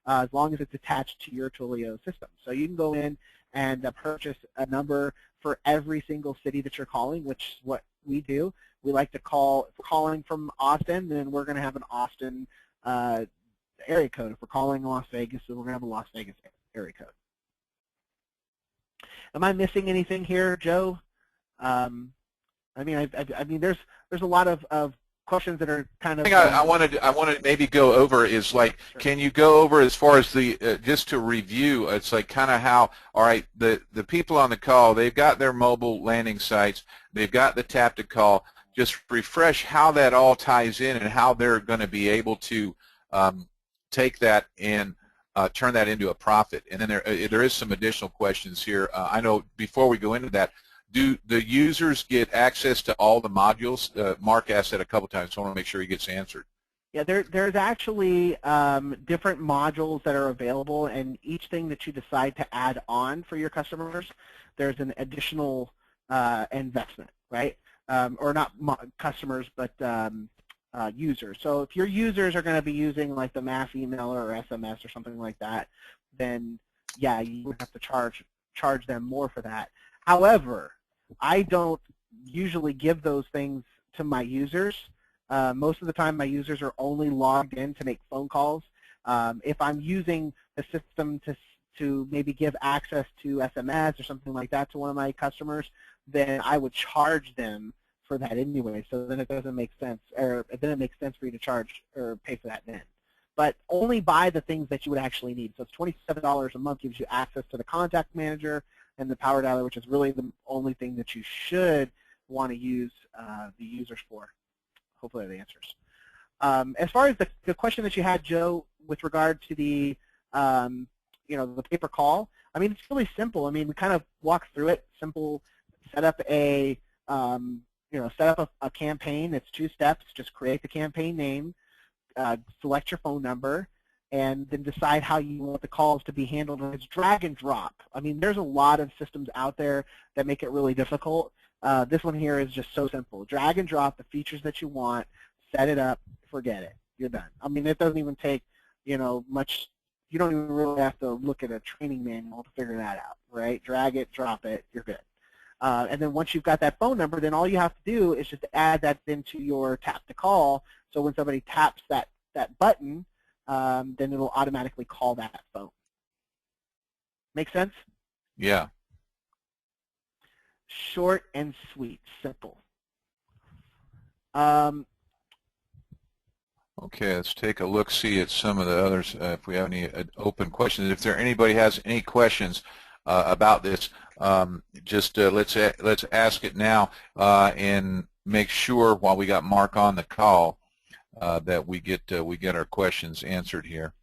as long as it's attached to your Twilio system. So you can go in and purchase a number for every single city that you're calling, which is what we do. We like to call, if we're calling from Austin, then we're going to have an Austin area code. If we're calling Las Vegas, then we're going to have a Las Vegas area code. Am I missing anything here, Joe? I mean, there's a lot of questions that are kind of. I wanted to maybe go over is like, sure. Can you go over as far as the just to review? It's like kind of how, all right, the people on the call, they've got their mobile landing sites, they've got the tap to call. Just refresh how that all ties in and how they're going to be able to take that and turn that into a profit. And then there is some additional questions here. I know before we go into that, do the users get access to all the modules? Mark asked that a couple times, so I want to make sure he gets answered. Yeah, there's actually different modules that are available, and each thing that you decide to add on for your customers, there's an additional investment, right? Or not customers, but users. So if your users are going to be using like the mass email or SMS or something like that, then yeah, you would have to charge them more for that. However, I don't usually give those things to my users. Most of the time my users are only logged in to make phone calls. If I'm using the system to maybe give access to SMS or something like that to one of my customers, then I would charge them for that anyway, so then it doesn't make sense, or then it makes sense for you to charge or pay for that then. But only buy the things that you would actually need. So it's $27 a month, gives you access to the contact manager and the power dialer, which is really the only thing that you should want to use the users for. Hopefully that answers. As far as the question that you had, Joe, with regard to the the pay-per-call, I mean, it's really simple. I mean, we kind of walked through it. Simple. Set up a set up a campaign. It's 2 steps. Just create the campaign name, select your phone number, and then decide how you want the calls to be handled. And it's drag and drop. I mean, there's a lot of systems out there that make it really difficult. This one here is just so simple. Drag and drop the features that you want, set it up, forget it. You're done. I mean, it doesn't even take, much. You don't even really have to look at a training manual to figure that out, right? Drag it, drop it, you're good. And then once you've got that phone number, then all you have to do is just add that into your tap to call. So when somebody taps that button, then it'll automatically call that phone. Make sense? Yeah. Short and sweet, simple. Okay, let's take a look, see at some of the others, if we have any open questions. If anybody has any questions about this, just let's ask it now and make sure while we got Mark on the call that we get our questions answered here.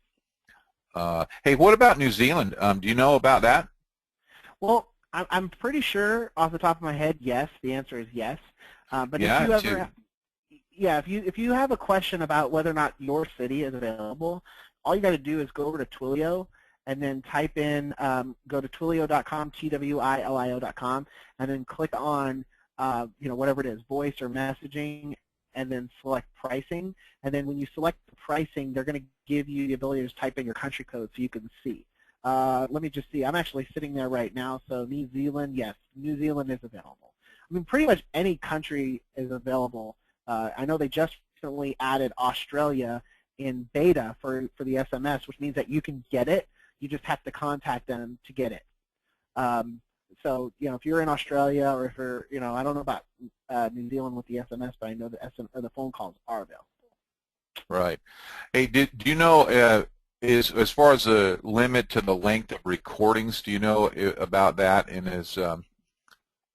Hey, what about New Zealand? Do you know about that? Well, I'm pretty sure off the top of my head, yes. The answer is yes. But yeah, if you ever, if you have a question about whether or not your city is available, all you got to do is go over to Twilio and then type in, go to twilio.com, twilio.com, and then click on, whatever it is, voice or messaging, and then select pricing. And then when you select the pricing, they're going to give you the ability to just type in your country code so you can see. Let me just see. I'm actually sitting there right now. So New Zealand, yes, New Zealand is available. I mean, pretty much any country is available. I know they just recently added Australia in beta for the SMS, which means that you can get it. You just have to contact them to get it. So, if you're in Australia or if you're, I don't know about New Zealand with the SMS, but I know the phone calls are available. Right. Hey, do you know, as far as the limit to the length of recordings, do you know about that? And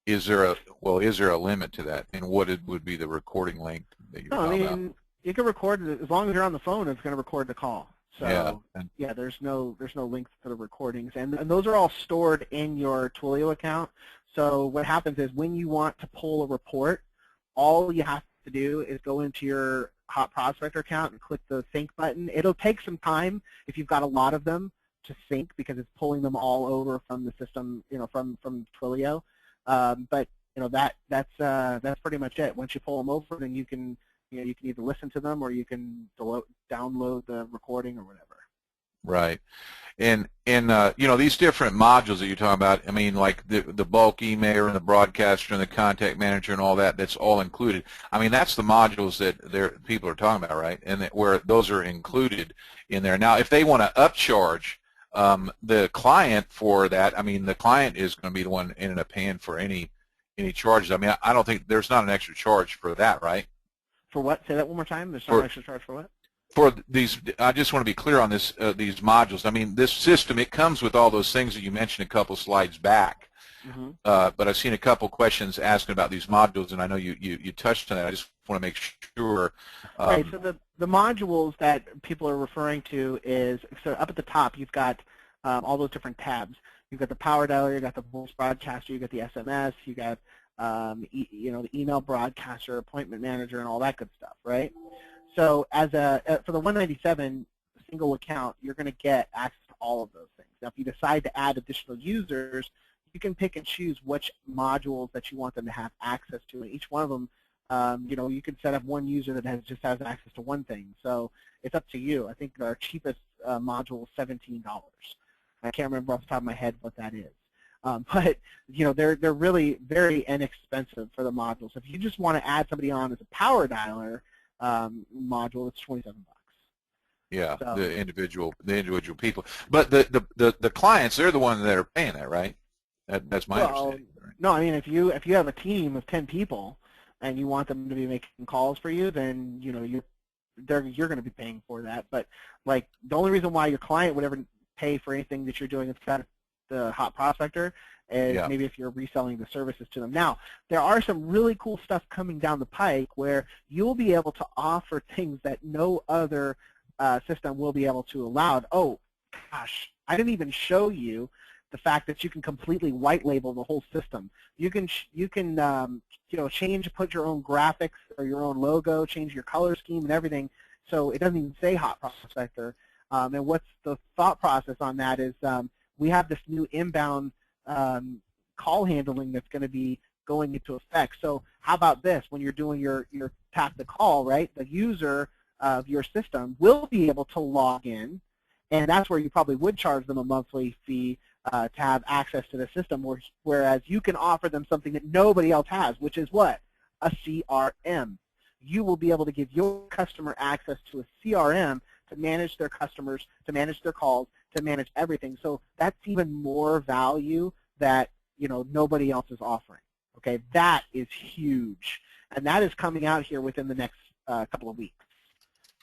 is there a limit to that? And what would be the recording length that you're talking about? You can record it as long as you're on the phone. It's going to record the call. So yeah, there's no length for the recordings, and those are all stored in your Twilio account. So what happens is when you want to pull a report, all you have to do is go into your Hot Prospector account and click the sync button. It'll take some time if you've got a lot of them to sync because it's pulling them all over from the system, from Twilio. But that's pretty much it. Once you pull them over, then you can either listen to them or you can download the recording or whatever. Right. And these different modules that you're talking about, I mean, like the bulk emailer and the broadcaster and the contact manager and all that, that's all included. I mean, that's the modules that people are talking about, right? And where those are included in there. Now, if they want to upcharge the client for that, I mean, the client is going to be the one ending up paying for any charges. I mean, I don't think there's not an extra charge for that, right? For what? Say that one more time. There's not an extra charge for what? For these, I just want to be clear on this. These modules. I mean, this system, it comes with all those things that you mentioned a couple slides back. Mm-hmm. But I've seen a couple questions asking about these modules, and I know you touched on that. I just want to make sure. Right. So the modules that people are referring to is, so up at the top you've got all those different tabs. You've got the power dialer, you've got the voice broadcaster, you've got the SMS, you got the email broadcaster, appointment manager, and all that good stuff, right? So for the 197 single account, you're going to get access to all of those things. Now, if you decide to add additional users, you can pick and choose which modules that you want them to have access to. And each one of them, you can set up one user that just has access to one thing. So it's up to you. I think our cheapest module is $17. I can't remember off the top of my head what that is. But they're really very inexpensive for the modules. If you just want to add somebody on as a power dialer module, it's $27. Yeah, so, the individual people. But the clients, they're the ones that are paying that, right? That's my understanding. Right? No, I mean if you have a team of 10 people and you want them to be making calls for you, then you're going to be paying for that. But like the only reason why your client would ever pay for anything that you're doing inside of the hot prospector is maybe if you're reselling the services to them. Now, there are some really cool stuff coming down the pike where you'll be able to offer things that no other system will be able to allow. Oh, gosh, I didn't even show you the fact that you can completely white label the whole system. You can put your own graphics or your own logo, change your color scheme and everything, so it doesn't even say hot prospector. And what's the thought process on that is we have this new inbound call handling that's going to be going into effect. So how about this? When you're doing your tap to call, right, the user of your system will be able to log in, and that's where you probably would charge them a monthly fee to have access to the system, whereas you can offer them something that nobody else has, which is what? A CRM. You will be able to give your customer access to a CRM to manage their customers, to manage their calls, to manage everything. So that's even more value that nobody else is offering. Okay, that is huge, and that is coming out here within the next couple of weeks.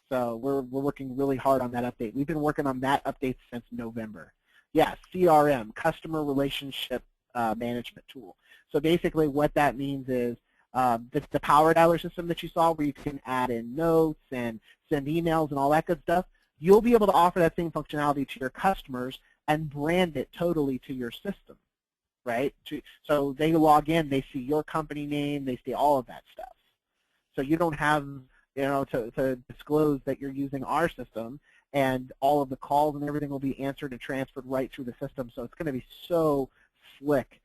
So we're working really hard on that update. We've been working on that update since November. Yeah, CRM, Customer Relationship Management Tool. So basically what that means is the power dialer system that you saw where you can add in notes and send emails and all that good stuff, you'll be able to offer that same functionality to your customers and brand it totally to your system, right? So they log in, they see your company name, they see all of that stuff. So you don't have to disclose that you're using our system, and all of the calls and everything will be answered and transferred right through the system. So it's going to be so slick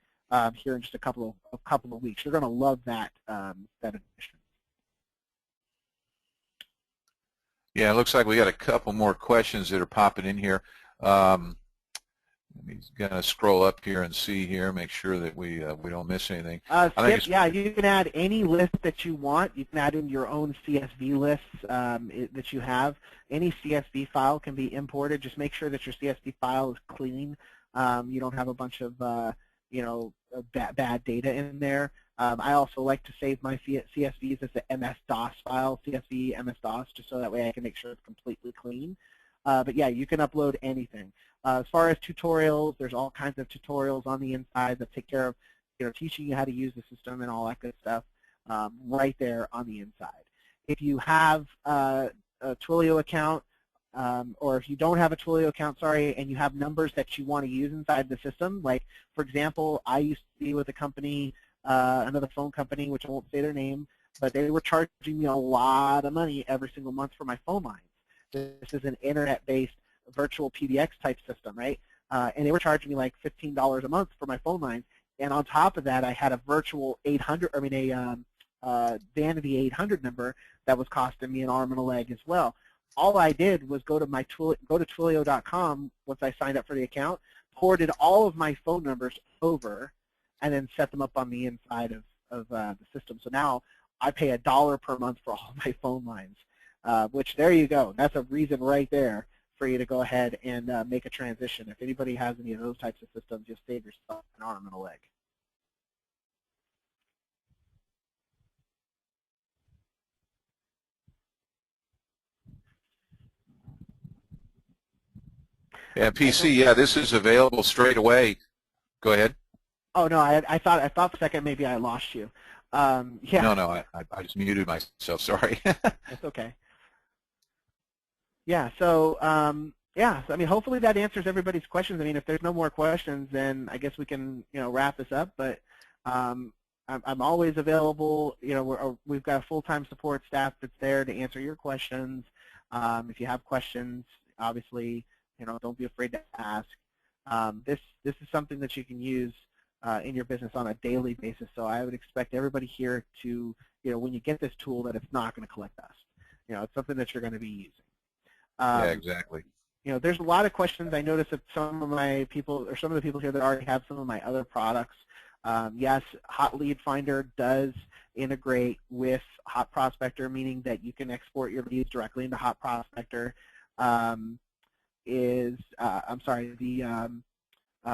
here in just a couple of weeks. You're going to love that addition. Yeah, it looks like we got a couple more questions that are popping in here. Let me kind of scroll up here and see here, make sure that we don't miss anything. Yeah, you can add any list that you want. You can add in your own CSV lists that you have. Any CSV file can be imported. Just make sure that your CSV file is clean. You don't have a bunch of bad data in there. I also like to save my CSVs as the MS-DOS file, CSV MS-DOS, just so that way I can make sure it's completely clean. But yeah, you can upload anything. As far as tutorials, there's all kinds of tutorials on the inside that take care of teaching you how to use the system and all that good stuff right there on the inside. If you have a Twilio account, or if you don't have a Twilio account, sorry, and you have numbers that you want to use inside the system, like, for example, I used to be with a company, another phone company, which I won't say their name, but they were charging me a lot of money every single month for my phone lines. This is an internet-based virtual PBX type system, right? And they were charging me like $15 a month for my phone lines. And on top of that, I had a virtual 800, I mean a vanity 800 number that was costing me an arm and a leg as well. All I did was go to Twilio.com once I signed up for the account, ported all of my phone numbers over, and then set them up on the inside of the system. So now I pay $1 per month for all my phone lines, which there you go. That's a reason right there for you to go ahead and make a transition. If anybody has any of those types of systems, just save yourself an arm and a leg. Yeah, PC, yeah, this is available straight away. Go ahead. Oh no, I thought for a second maybe I lost you. Yeah. No, I just muted myself. Sorry. That's okay. Yeah. So yeah. So, I mean, hopefully that answers everybody's questions. I mean, if there's no more questions, then I guess we can wrap this up. But I'm always available. We've got a full-time support staff that's there to answer your questions. If you have questions, obviously, don't be afraid to ask. This is something that you can use in your business on a daily basis. So I would expect everybody here to, when you get this tool, that it's not going to collect dust. It's something that you're going to be using. Yeah, exactly. There's a lot of questions. I noticed that some of the people here that already have some of my other products. Yes, Hot Lead Finder does integrate with Hot Prospector, meaning that you can export your leads directly into Hot Prospector.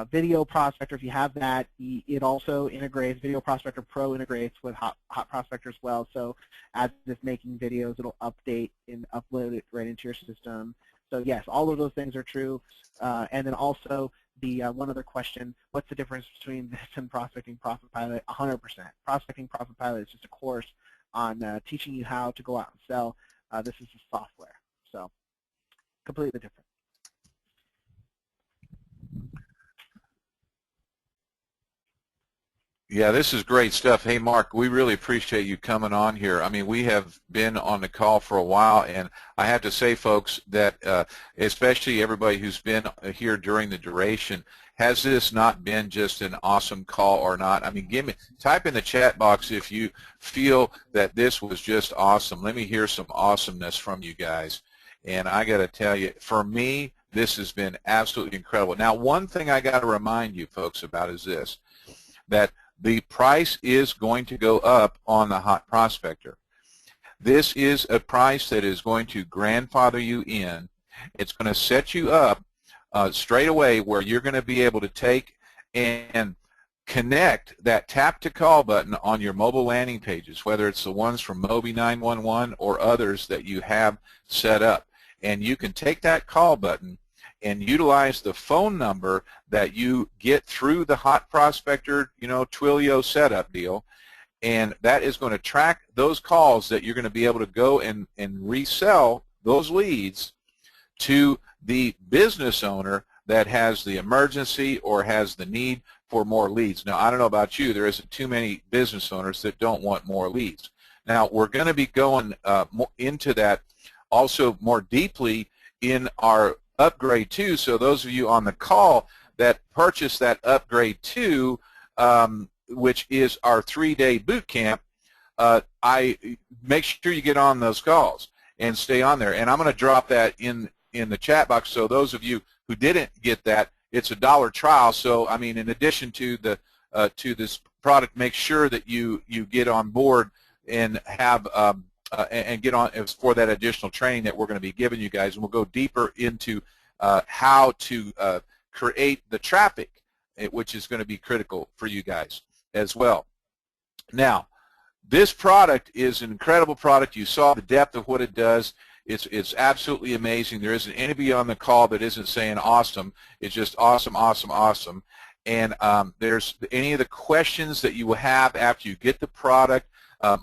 Video Prospector, if you have that, it also integrates. Video Prospector Pro integrates with Hot Prospector as well. So as it's making videos, it'll update and upload it right into your system. So yes, all of those things are true. And then also the one other question: what's the difference between this and Prospecting Profit Pilot? 100%. Prospecting Profit Pilot is just a course on teaching you how to go out and sell. This is the software, so completely different. Yeah, this is great stuff. Hey, Mark, we really appreciate you coming on here. I mean, we have been on the call for a while, and I have to say, folks, that especially everybody who's been here during the duration, has this not been just an awesome call or not? I mean, type in the chat box if you feel that this was just awesome. Let me hear some awesomeness from you guys. And I got to tell you, for me, this has been absolutely incredible. Now, one thing I got to remind you folks about is this, that the price is going to go up on the Hot Prospector. This is a price that is going to grandfather you in. It's going to set you up straight away where you're going to be able to take and connect that tap to call button on your mobile landing pages, whether it's the ones from Mobi 911 or others that you have set up. And you can take that call button and utilize the phone number that you get through the Hot Prospector, Twilio setup deal, and that is going to track those calls that you're going to be able to go and resell those leads to the business owner that has the emergency or has the need for more leads. Now, I don't know about you, there isn't too many business owners that don't want more leads. Now, we're going to be going into that also more deeply in our Upgrade 2, so those of you on the call that purchase that Upgrade 2, which is our 3-day boot camp, I make sure you get on those calls and stay on there. And I'm going to drop that in the chat box, so those of you who didn't get that, it's a $1 trial. So I mean, in addition to the to this product, make sure that you get on board and have and get on for that additional training that we're going to be giving you guys, and we'll go deeper into how to create the traffic, which is going to be critical for you guys as well. Now, this product is an incredible product. You saw the depth of what it does. It's absolutely amazing. There isn't anybody on the call that isn't saying awesome. It's just awesome, awesome, awesome. And there's any of the questions that you will have after you get the product.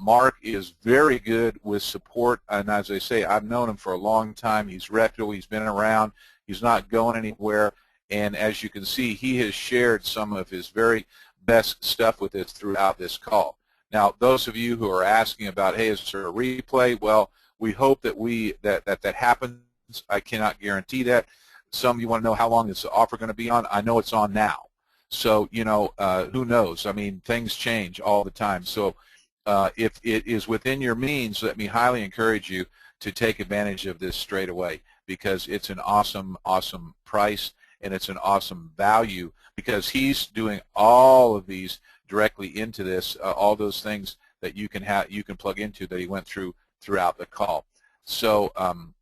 Mark is very good with support, and as I say, I've known him for a long time. He's reputable. He's been around. He's not going anywhere. And as you can see, he has shared some of his very best stuff with us throughout this call. Now, those of you who are asking about, hey, is there a replay? Well, we hope that that happens. I cannot guarantee that. Some of you want to know how long is the offer going to be on. I know it's on now. So, you know, who knows? I mean, things change all the time. So if it is within your means, let me highly encourage you to take advantage of this straight away, because it's an awesome, awesome price, and it's an awesome value, because he's doing all of these directly into this, all those things that you can plug into that he went through throughout the call. So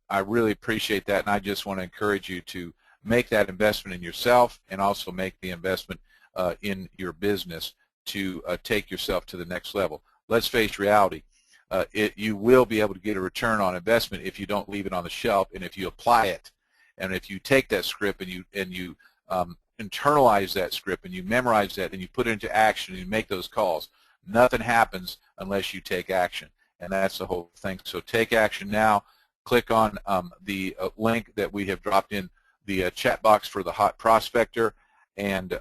I really appreciate that, and I just want to encourage you to make that investment in yourself, and also make the investment in your business to take yourself to the next level. Let's face reality. You will be able to get a return on investment if you don't leave it on the shelf, and if you apply it, and if you take that script and you internalize that script, and you memorize that, and you put it into action, and you make those calls. Nothing happens unless you take action, and that's the whole thing. So take action now. Click on the link that we have dropped in the chat box for the hot prospector, and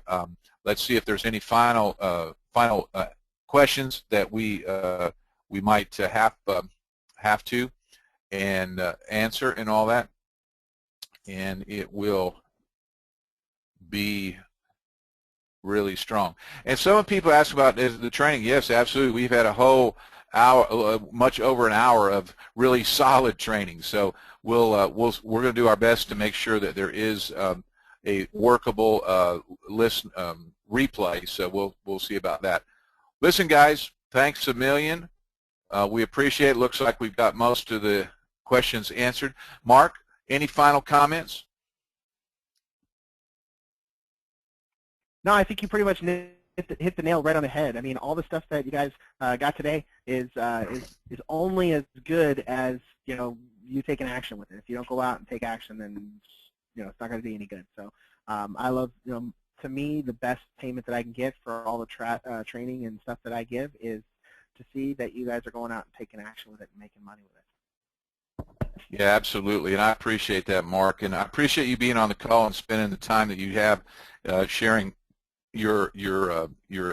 let's see if there's any final questions that we might have to answer and all that, and it will be really strong. And some people ask about the training. Yes, absolutely. We've had a whole hour, much over an hour of really solid training. So we're going to do our best to make sure that there is a workable replay. So we'll see about that. Listen, guys, thanks a million. We appreciate it. Looks like we've got most of the questions answered. Mark, any final comments? No, I think you pretty much hit the nail right on the head. I mean, all the stuff that you guys got today is only as good as, you know, you taking action with it. If you don't go out and take action, then, you know, it's not going to be any good. So I love, you know, to me, the best payment that I can get for all the training and stuff that I give is to see that you guys are going out and taking action with it and making money with it. Yeah, absolutely, and I appreciate that, Mark, and I appreciate you being on the call and spending the time that you have sharing your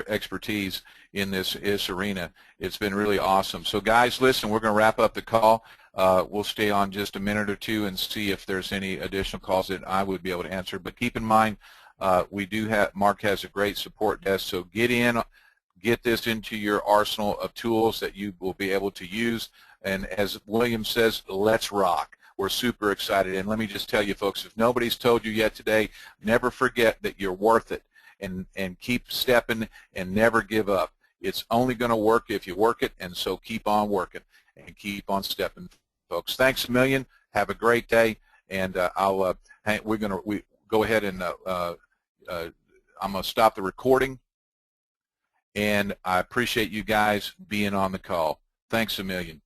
expertise in this arena. It's been really awesome. So, guys, listen, we're going to wrap up the call. We'll stay on just a minute or two and see if there's any additional calls that I would be able to answer. But keep in mind, Mark has a great support desk, so get this into your arsenal of tools that you will be able to use. And as William says, let's rock. We're super excited. And let me just tell you, folks, if nobody's told you yet today, never forget that you're worth it, and keep stepping and never give up. It's only going to work if you work it, and so keep on working and keep on stepping, folks. Thanks a million. Have a great day, and we're going to go ahead and I'm going to stop the recording, and I appreciate you guys being on the call. Thanks a million.